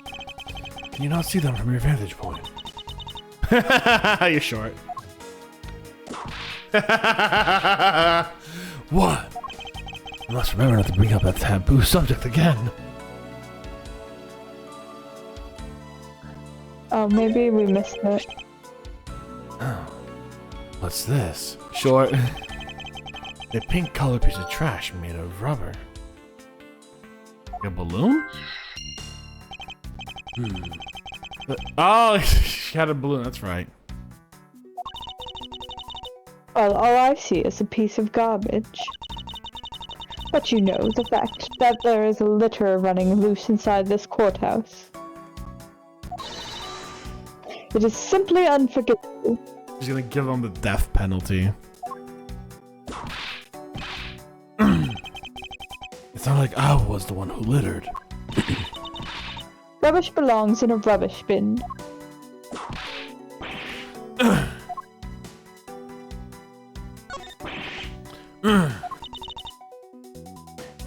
Can you not see them from your vantage point? You're short. What? I must remember not to bring up that taboo subject again. Oh, maybe we missed it. Oh. What's this? Short. A pink colored piece of trash made of rubber. A balloon? Oh, she had a balloon, that's right. Well, all I see is a piece of garbage. But you know, the fact that there is a litter running loose inside this courthouse. It is simply unforgivable. She's gonna give them the death penalty. It's not like I was the one who littered. Rubbish belongs in a rubbish bin.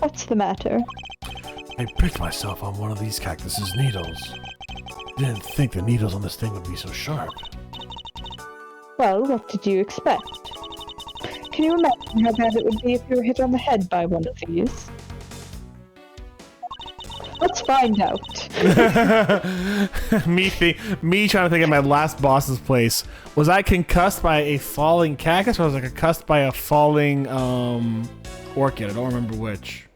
What's the matter? I pricked myself on one of these cactus's needles. Didn't think the needles on this thing would be so sharp. Well, what did you expect? Can you imagine how bad it would be if you were hit on the head by one of these? Let's find out. me trying to think of my last boss's place. Was I concussed by a falling cactus, or was I concussed by a falling orchid? I don't remember which.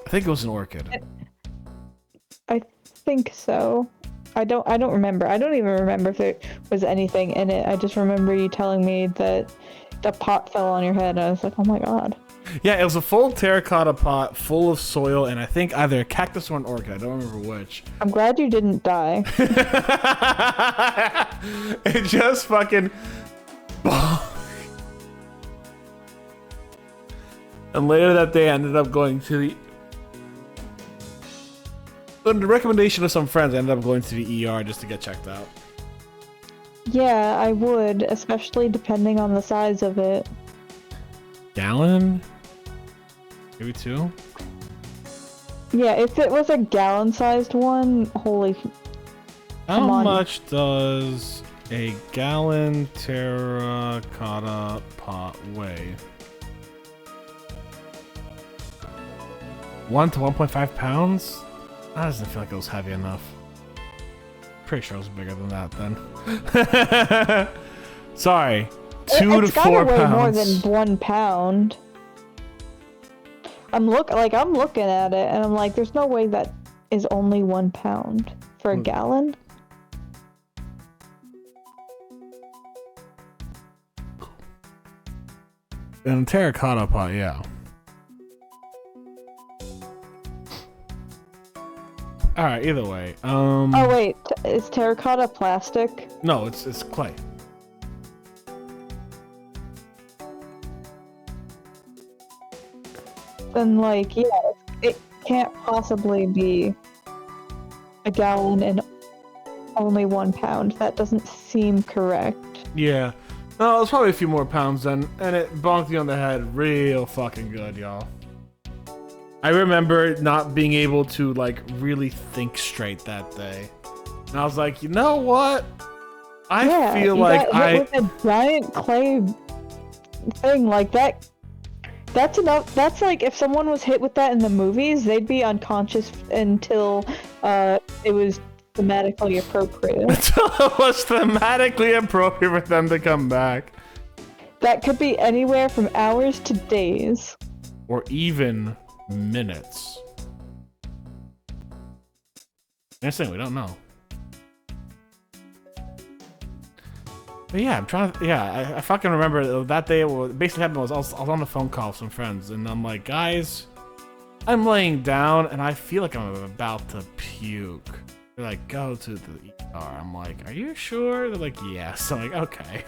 I think it was an orchid. I think so. I don't remember. I don't even remember if there was anything in it. I just remember you telling me that the pot fell on your head, and I was like, oh my god. Yeah, it was a full terracotta pot full of soil, and I think either a cactus or an orchid. I don't remember which. I'm glad you didn't die. It just fucking... And later that day, I ended up going to the... Under the recommendation of some friends, I ended up going to the ER just to get checked out. Yeah, I would, especially depending on the size of it. Gallon? Maybe 2? Yeah, if it was a gallon-sized one, holy... How Come on. much does a gallon terracotta pot weigh? 1 to 1.5 pounds? That doesn't feel like it was heavy enough. Pretty sure it was bigger than that then. Sorry. 2 to 4 It's gotta weigh pounds. more than 1 pound. I'm looking at it, and I'm like, there's no way that is only 1 pound for a gallon. In a terracotta pot, yeah. Alright, either way. Oh wait, is terracotta plastic? No, it's clay. Then like, yeah, it can't possibly be a gallon and only 1 pound. That doesn't seem correct. Yeah. No, it's probably a few more pounds then, and it bonked me on the head real fucking good, y'all. I remember not being able to, like, really think straight that day. And I was like, you know what? I feel like with a giant clay thing like that. That's enough. That's like if someone was hit with that in the movies, they'd be unconscious until it was thematically appropriate. Until it was thematically appropriate for them to come back. That could be anywhere from hours to days. Or even minutes. Next thing, we don't know. But yeah, I'm trying to. Yeah, I fucking remember that day. What basically happened was I was on the phone call with some friends, and I'm like, guys, I'm laying down, and I feel like I'm about to puke. They're like, go to the ER. I'm like, are you sure? They're like, yes. I'm like, okay.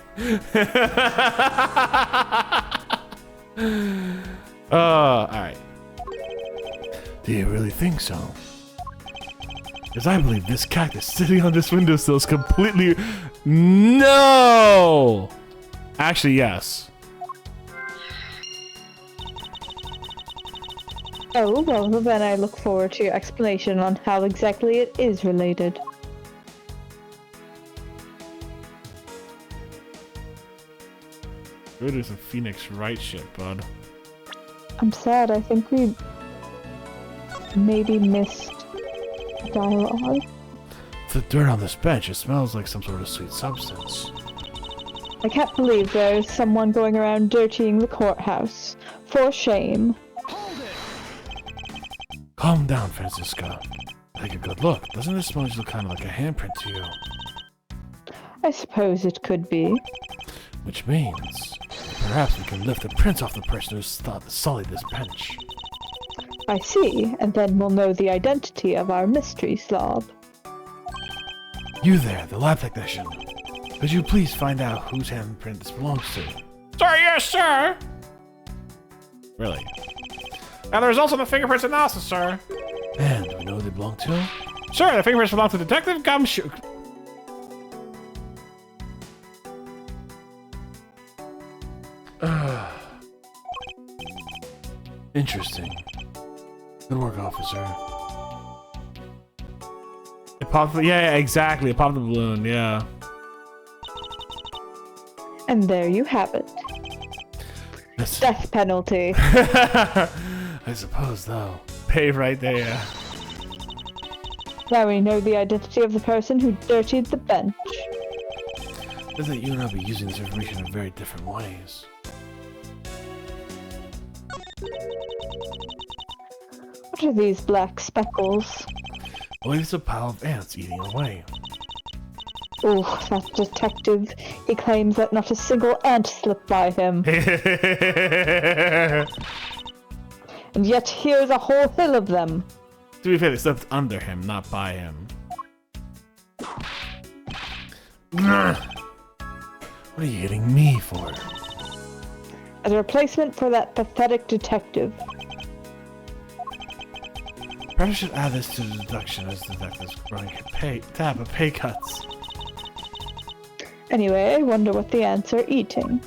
Alright. Do you really think so? Because I believe this cactus sitting on this windowsill is completely... No! Actually, yes. Oh, well, then I look forward to your explanation on how exactly it is related. We're doing some Phoenix Wright shit, bud. I'm sad, I think we maybe missed dialogue. The dirt on this bench, it smells like some sort of sweet substance. I can't believe there's someone going around dirtying the courthouse. For shame. Calm down, Francisca. Take a good look. Doesn't this sponge look kind of like a handprint to you? I suppose it could be. Which means, perhaps we can lift the prints off the person who sullied this bench. I see, and then we'll know the identity of our mystery slob. You there, the lab technician. Could you please find out whose handprint this belongs to? Sir, yes, sir. Really? And the results of the fingerprints analysis, sir. And do we know who they belong to? Sir, the fingerprints belong to Detective Gumshoe. Interesting. Good work, officer. It popped. Yeah, exactly. It popped the balloon. Yeah. And there you have it. Yes. Death penalty. I suppose, though. Pay right there. Now we know the identity of the person who dirtied the bench. Is that you and I will be using this information in very different ways. What are these black speckles? I believe it's a pile of ants eating away. Oh, that detective. He claims that not a single ant slipped by him. And yet here's a whole hill of them. To be fair, they slipped under him, not by him. What are you hitting me for? As a replacement for that pathetic detective. Perhaps I should add this to the deduction as detectives growing tab of pay cuts. Anyway, I wonder what the ants are eating.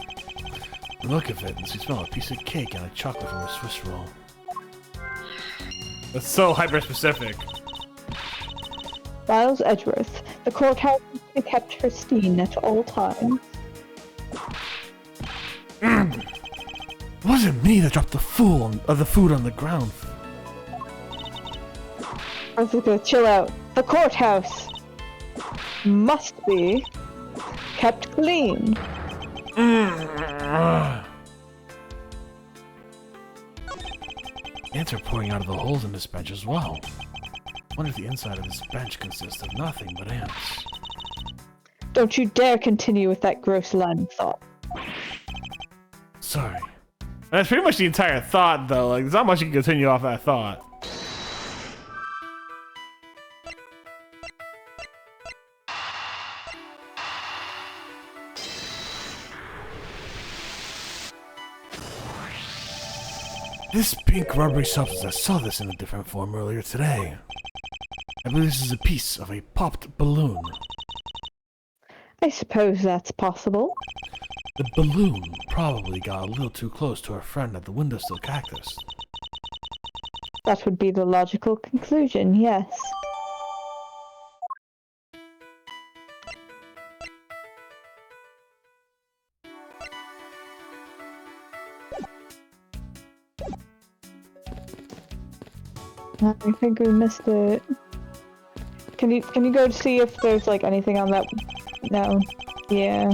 The look of it, and you smell a piece of cake and a chocolate from a Swiss roll. That's so hyper-specific. Miles Edgeworth. The courthouse is to be kept pristine at all times. It wasn't me that dropped the food on the ground. Jessica, chill out. The courthouse must be kept clean. Ants are pouring out of the holes in this bench as well. Wonder if the inside of this bench consists of nothing but ants. Don't you dare continue with that gross line of thought. Sorry. That's pretty much the entire thought, though. Like, there's not much you can continue off that thought. This pink rubbery substance, I saw this in a different form earlier today. I believe this is a piece of a popped balloon. I suppose that's possible. The balloon probably got a little too close to our friend at the windowsill cactus. That would be the logical conclusion, yes. I think we missed it. Can you go to see if there's like anything on that? No. Yeah.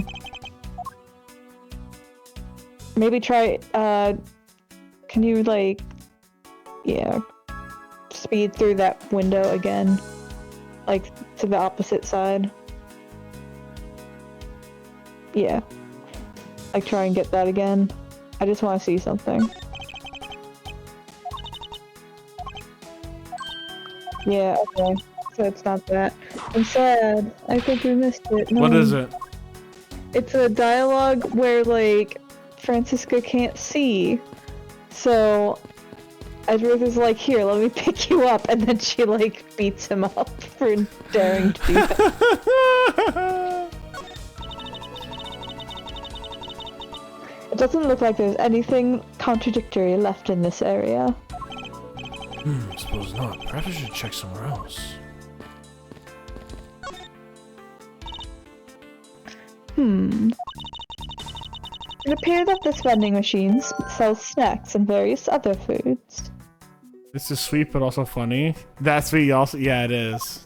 Maybe try. Can you like? Yeah. Speed through that window again, like to the opposite side. Yeah. Like try and get that again. I just want to see something. Yeah, okay. So it's not that. I'm sad. I think we missed it. No. What is it? It's a dialogue where, like, Francisca can't see. So, Edgeworth is like, here, let me pick you up. And then she, like, beats him up for daring to do that. It doesn't look like there's anything contradictory left in this area. Suppose not. Perhaps I should check somewhere else. It appears that this vending machine sells snacks and various other foods. This is sweet, but also funny. That's sweet, also. Yeah, it is.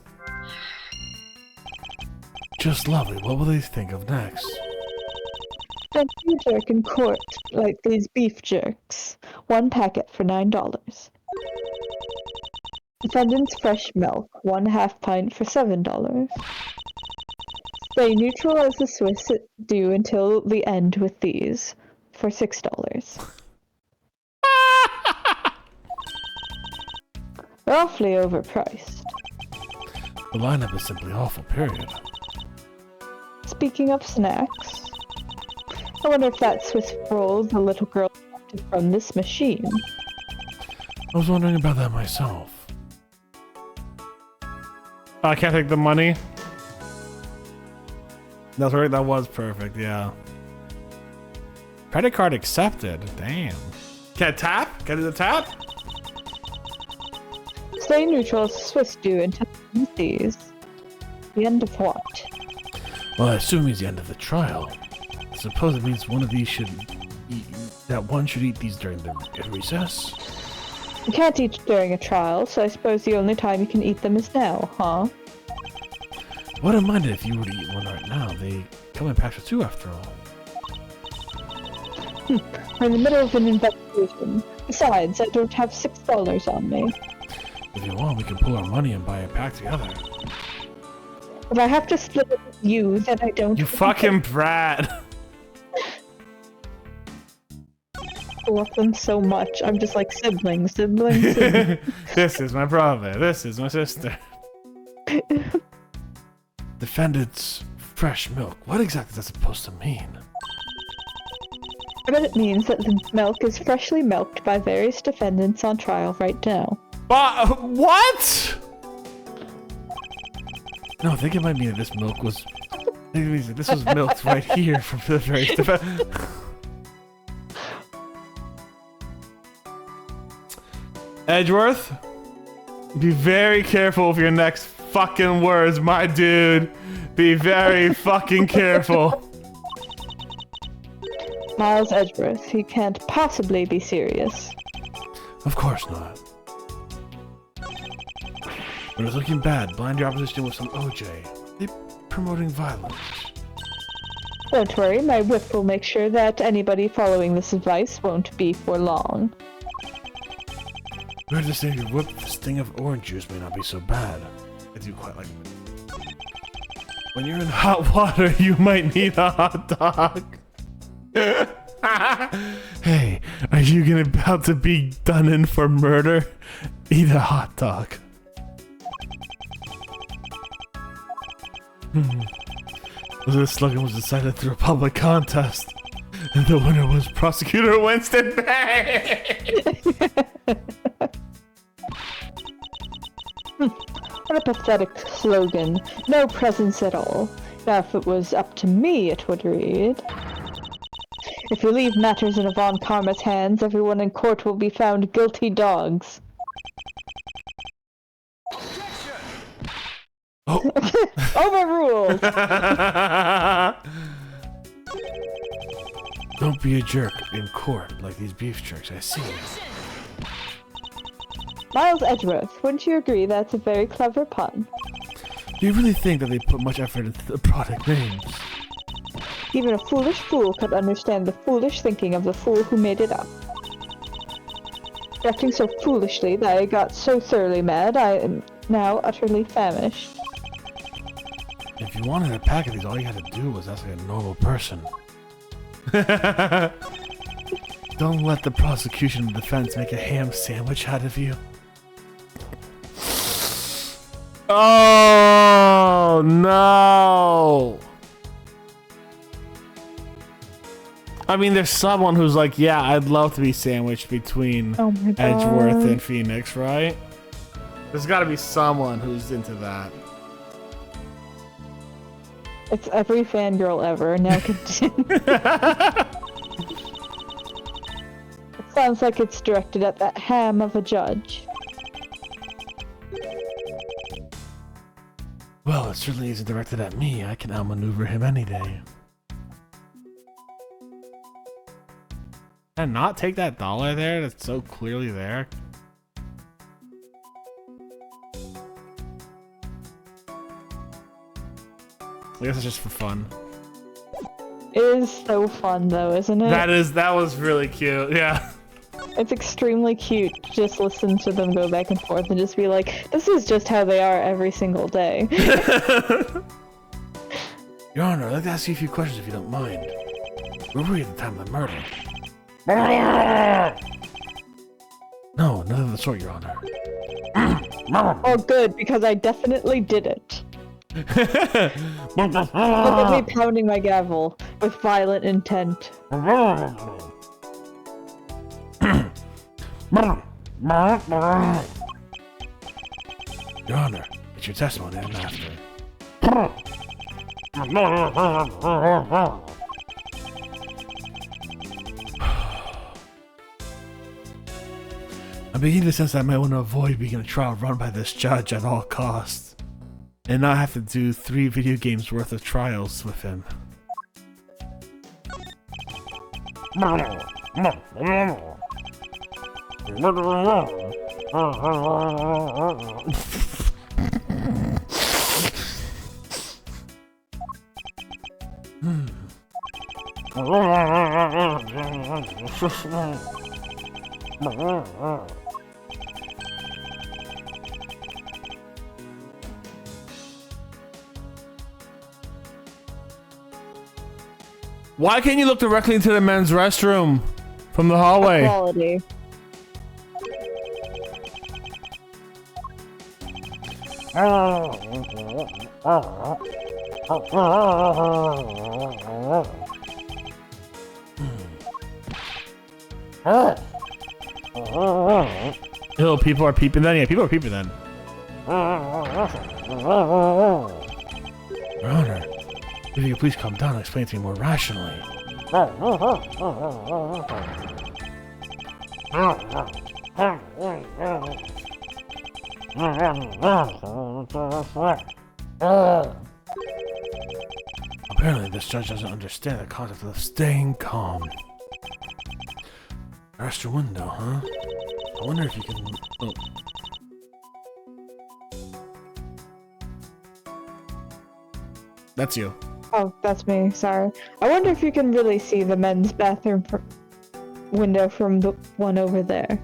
Just lovely. What will they think of next? A beef jerk in court, like these beef jerks. 1 packet for $9. Defendant's fresh milk, 1/2 pint for $7. Stay neutral as the Swiss do until the end with these, for $6. They're awfully overpriced. The lineup is simply awful, period. Speaking of snacks, I wonder if that Swiss roll the little girl wanted from this machine. I was wondering about that myself. I can't take the money. That's right, that was perfect, yeah. Credit card accepted. Damn. Can I tap? Can I do the tap? Stay neutral as Swiss do until these. The end of what? Well, I assume it's the end of the trial. I suppose it means one of these should eat, that one should eat these during the recess. You can't eat during a trial, so I suppose the only time you can eat them is now, huh? Wouldn't mind it if you were to eat one right now. They come in packs of 2 after all. We're in the middle of an investigation. Besides, I don't have $6 on me. If you want, we can pool our money and buy a pack together. If I have to split it with you, then I don't. You fucking brat. I love them so much. I'm just like sibling. Sibling. This is my brother. This is my sister. Defendant's fresh milk. What exactly is that supposed to mean? I bet it means that the milk is freshly milked by various defendants on trial right now. But what? No, I think it might mean that this milk was... This was milked right here from the various defendants. Edgeworth, be very careful with your next fucking words, my dude. Be very fucking careful. Miles Edgeworth, he can't possibly be serious. Of course not. But it's looking bad. Blind your opposition with some OJ. They're promoting violence. Don't worry, my whip will make sure that anybody following this advice won't be for long. We heard this thing, your whip, this thing of orange juice may not be so bad. I do quite like it. When you're in hot water, you might need a hot dog. Hey, are you about to be done in for murder? Eat a hot dog. This slogan was decided through a public contest, and the winner was Prosecutor Winston Bay. What a pathetic slogan. No presence at all. Now, if it was up to me, it would read... If you leave matters in Yvonne Karma's hands, everyone in court will be found guilty dogs. Oh. Overruled! Don't be a jerk in court like these beef jerks, I see. Miles Edgeworth, wouldn't you agree that's a very clever pun? Do you really think that they put much effort into the product names? Even a foolish fool could understand the foolish thinking of the fool who made it up. Acting so foolishly that I got so thoroughly mad, I am now utterly famished. If you wanted a pack of these, all you had to do was ask like a normal person. Don't let the prosecution and defense make a ham sandwich out of you. Oh no! I mean, there's someone who's like, yeah, I'd love to be sandwiched between Edgeworth and Phoenix, right? There's got to be someone who's into that. It's every fangirl ever. Now continue. It sounds like it's directed at that ham of a judge. Well, it certainly isn't directed at me. I can outmaneuver him any day. Can I not take that dollar there? That's so clearly there. I guess it's just for fun. It is so fun though, isn't it? That was really cute, yeah. It's extremely cute to just listen to them go back and forth and just be like, this is just how they are every single day. Your Honor, I'd like to ask you a few questions if you don't mind. Where were you at the time of the murder? No, none of the sort, Your Honor. Oh good, because I definitely did it. Look at me pounding my gavel with violent intent. Your Honor, it's your testimony I'm after. I'm beginning to sense that I might want to avoid being a trial run by this judge at all costs, and not have to do 3 video games worth of trials with him. Why can't you look directly into the men's restroom from the hallway? Quality. Ew, people are peeping then? Yeah, people are peeping then. Your Honor, if you could please calm down and explain to me more rationally. Apparently, this judge doesn't understand the concept of staying calm. Extra window, huh? I wonder if you can... Oh. That's you. Oh, that's me. Sorry. I wonder if you can really see the men's bathroom window from the one over there.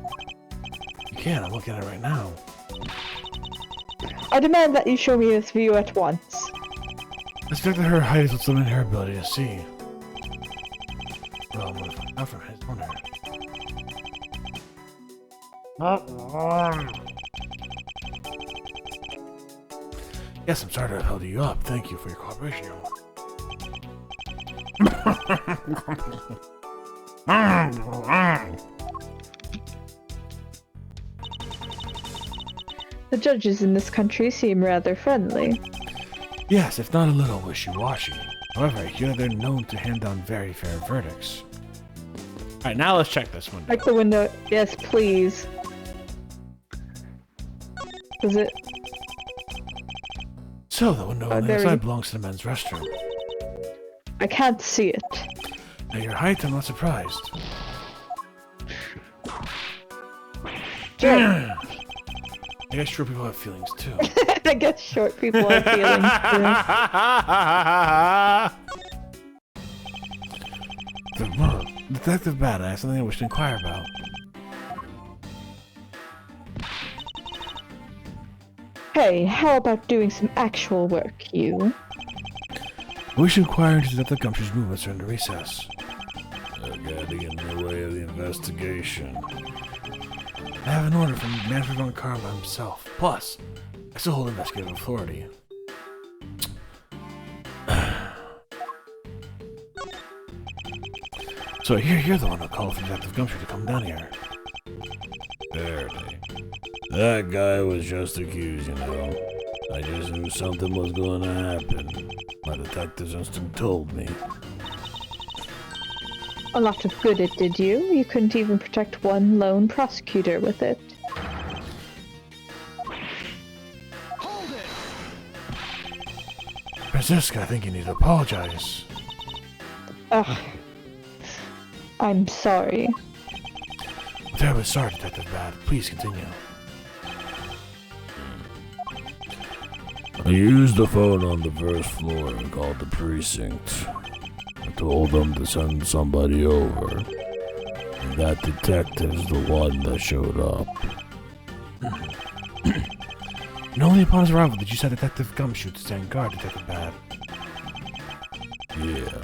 You can, I'm looking at it right now. I demand that you show me this view at once. I suspect that her height is what's limiting her ability to see. Well, I'm gonna find out from his owner. Yes, I'm sorry to have held you up. Thank you for your cooperation, Your Honor. The judges in this country seem rather friendly. Yes, if not a little wishy-washy. However, I hear they're known to hand down very fair verdicts. Alright, now let's check this window. Like the window. Yes, please. Is it? So, the window on the there other we- side belongs to the men's restroom. I can't see it. At your height, I'm not surprised. Sure. I guess sure people have feelings too. I guess short people are feeling Detective Bad, I have something I wish to inquire about. Hey, how about doing some actual work, you? I wish to inquire into Detective Gumshoe's movements during the recess. I gotta get in the way of the investigation. I have an order from Manfred von Karma himself. Plus, I still hold investigative authority. So you're the one who called for Detective Gumshoe to come down here. Faraday. That guy was just accused, you know. I just knew something was going to happen. My detective's instinct told me. A lot of good it did you. You couldn't even protect one lone prosecutor with it. Francisca, I think you need to apologize. Ugh. I'm sorry. I'm terribly sorry, Detective Bad. Please continue. I used the phone on the first floor and called the precinct. I told them to send somebody over. And that detective's the one that showed up. And only upon his arrival did you send Detective Gumshoe to stand guard, Detective Bad. Yeah.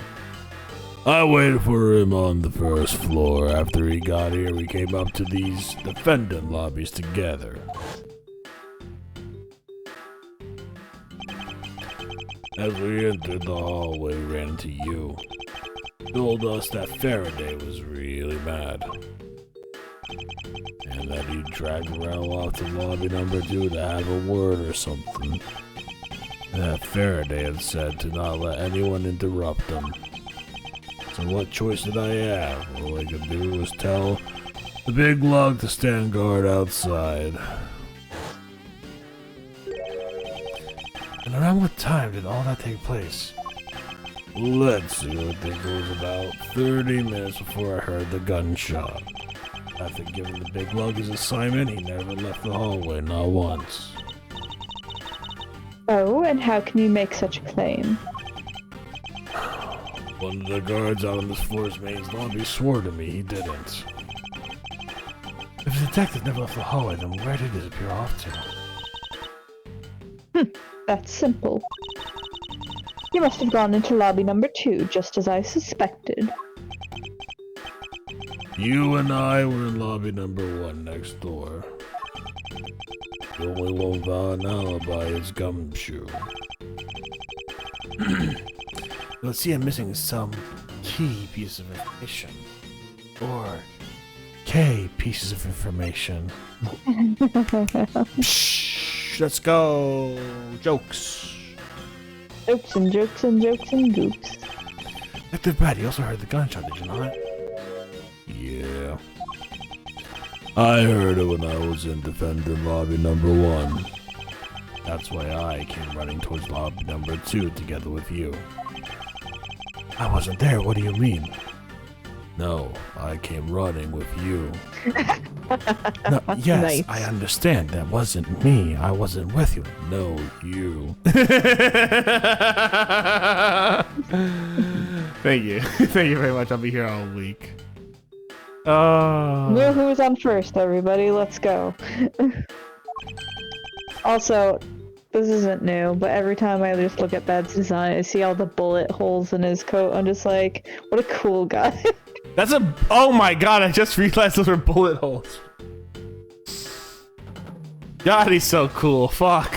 I waited for him on the first floor. After he got here, we came up to these defendant lobbies together. As we entered the hallway, we ran into you. Told us that Faraday was really mad. And that he dragged around off to lobby number 2 to have a word or something. That Faraday had said to not let anyone interrupt him. So what choice did I have? All I could do was tell the big lug to stand guard outside. And around what time did all that take place? Let's see, I think it was about 30 minutes before I heard the gunshot. After giving the big lug his assignment, he never left the hallway, not once. Oh, and how can you make such a claim? One of the guards out on this floor's main lobby swore to me he didn't. If the detective never left the hallway, then where did he disappear off to? That's simple. He must have gone into lobby number 2, just as I suspected. You and I were in lobby number 1 next door. The only one without an alibi is Gumshoe. Let's see, I'm missing some key piece of information. Or K pieces of information. Psh, let's go. Jokes. Jokes and jokes and jokes and goops. Detective Brad, you also heard the gunshot, did you not? Yeah. I heard it when I was in defendant lobby number 1. That's why I came running towards lobby number 2 together with you. I wasn't there, what do you mean? No, I came running with you. No, yes, Nice. I understand. That wasn't me. I wasn't with you. No, you. Thank you. Thank you very much. I'll be here all week. Oh. Know who's on first, everybody. Let's go. Also, this isn't new, but every time I just look at Bad's design, I see all the bullet holes in his coat. I'm just like, what a cool guy. That's a. Oh my god! I just realized those were bullet holes. God, he's so cool. Fuck.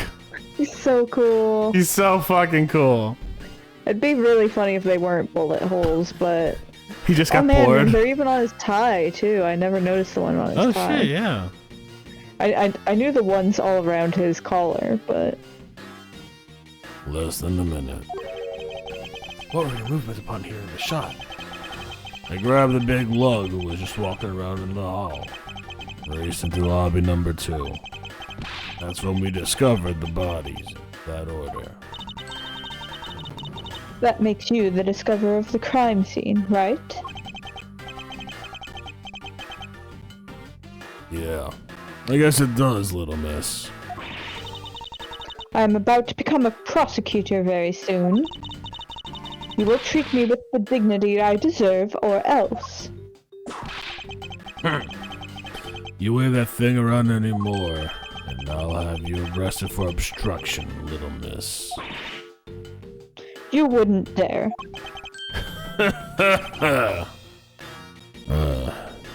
He's so cool. He's so fucking cool. It'd be really funny if they weren't bullet holes, but... He just Oh got man, bored. they're even on his tie, too. I never noticed the one on his Oh tie. shit! Yeah. I knew the ones all around his collar, but... Less than a minute. What were your movements upon hearing the shot? I grabbed the big lug who was just walking around in the hall. Raced into lobby number 2. That's when we discovered the bodies, in that order. That makes you the discoverer of the crime scene, right? Yeah. I guess it does, little miss. I'm about to become a prosecutor very soon. You will treat me with the dignity I deserve, or else. You wave that thing around anymore, and I'll have you arrested for obstruction, little miss. You wouldn't dare.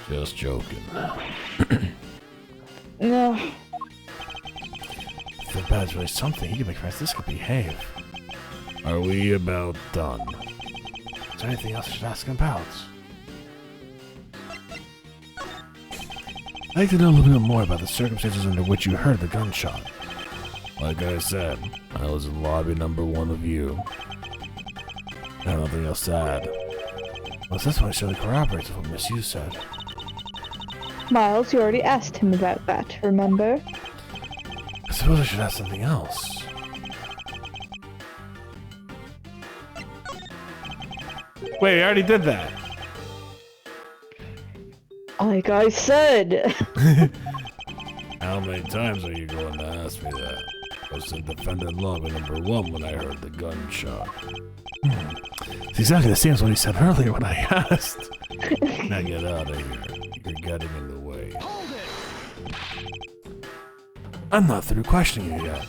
Just joking. No. If the bad's really something, he can make friends. This could behave. Are we about done? Is there anything else I should ask him about? I'd like to know a little bit more about the circumstances under which you heard the gunshot. Like I said, I was in lobby number 1 of you. I have nothing else to add. Well, this one surely corroborates what Miss Yu said. Miles, you already asked him about that, remember? I suppose I should ask something else. Wait, I already did that. Like I said. How many times are you going to ask me that? I was in defendant lobby number 1 when I heard the gunshot. It's exactly the same as what he said earlier when I asked. Now get out of here. You're getting in the way. I'm not through questioning you yet.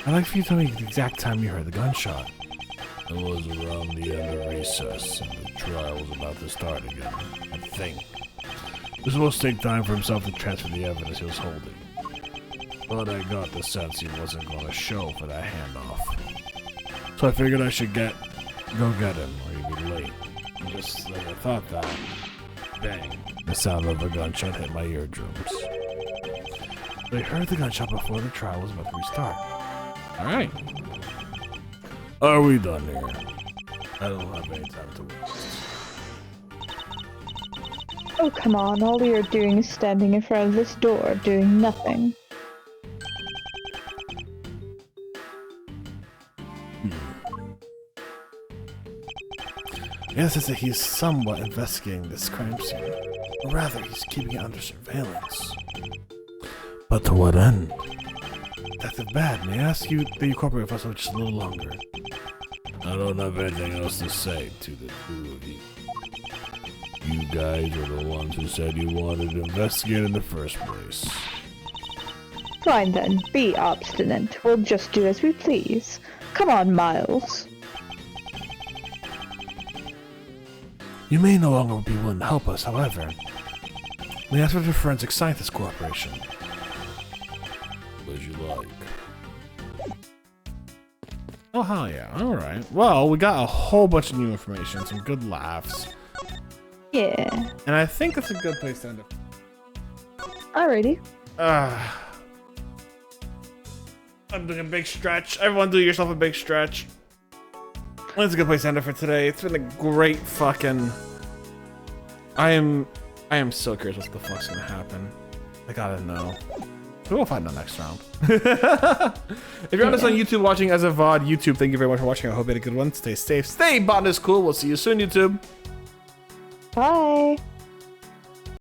I'd like for you to tell me the exact time you heard the gunshot. It was around the end of recess, and the trial was about to start again, I think. It was supposed to take time for himself to transfer the evidence he was holding. But I got the sense he wasn't going to show for that handoff. So I figured I should go get him, or he'd be late. And just like I thought that, bang, the sound of a gunshot hit my eardrums. They heard the gunshot before the trial was about to restart. Alright. Are we done here? I don't have any time to waste. Oh, come on, all you're doing is standing in front of this door, doing nothing. Yes, it's that he's somewhat investigating this crime scene. Or rather, he's keeping it under surveillance. But to what end? Detective Bad, may I ask you that you cooperate with us for just a little longer? I don't have anything else to say to the two of you. You guys are the ones who said you wanted to investigate in the first place. Fine then, be obstinate. We'll just do as we please. Come on, Miles. You may no longer be willing to help us, however. May I ask for the forensic scientist cooperation? As you like. Oh, hell yeah. Alright. Well, we got a whole bunch of new information, some good laughs. Yeah. And I think that's a good place to end it. Alrighty. I'm doing a big stretch. Everyone do yourself a big stretch. That's a good place to end it for today. It's been a great fucking... I am so curious what the fuck's gonna happen. I gotta know. We'll find out next round. If you're on us on YouTube watching as a VOD, YouTube, thank you very much for watching. I hope you had a good one. Stay safe. Stay Botanist Cool. We'll see you soon, YouTube. Bye.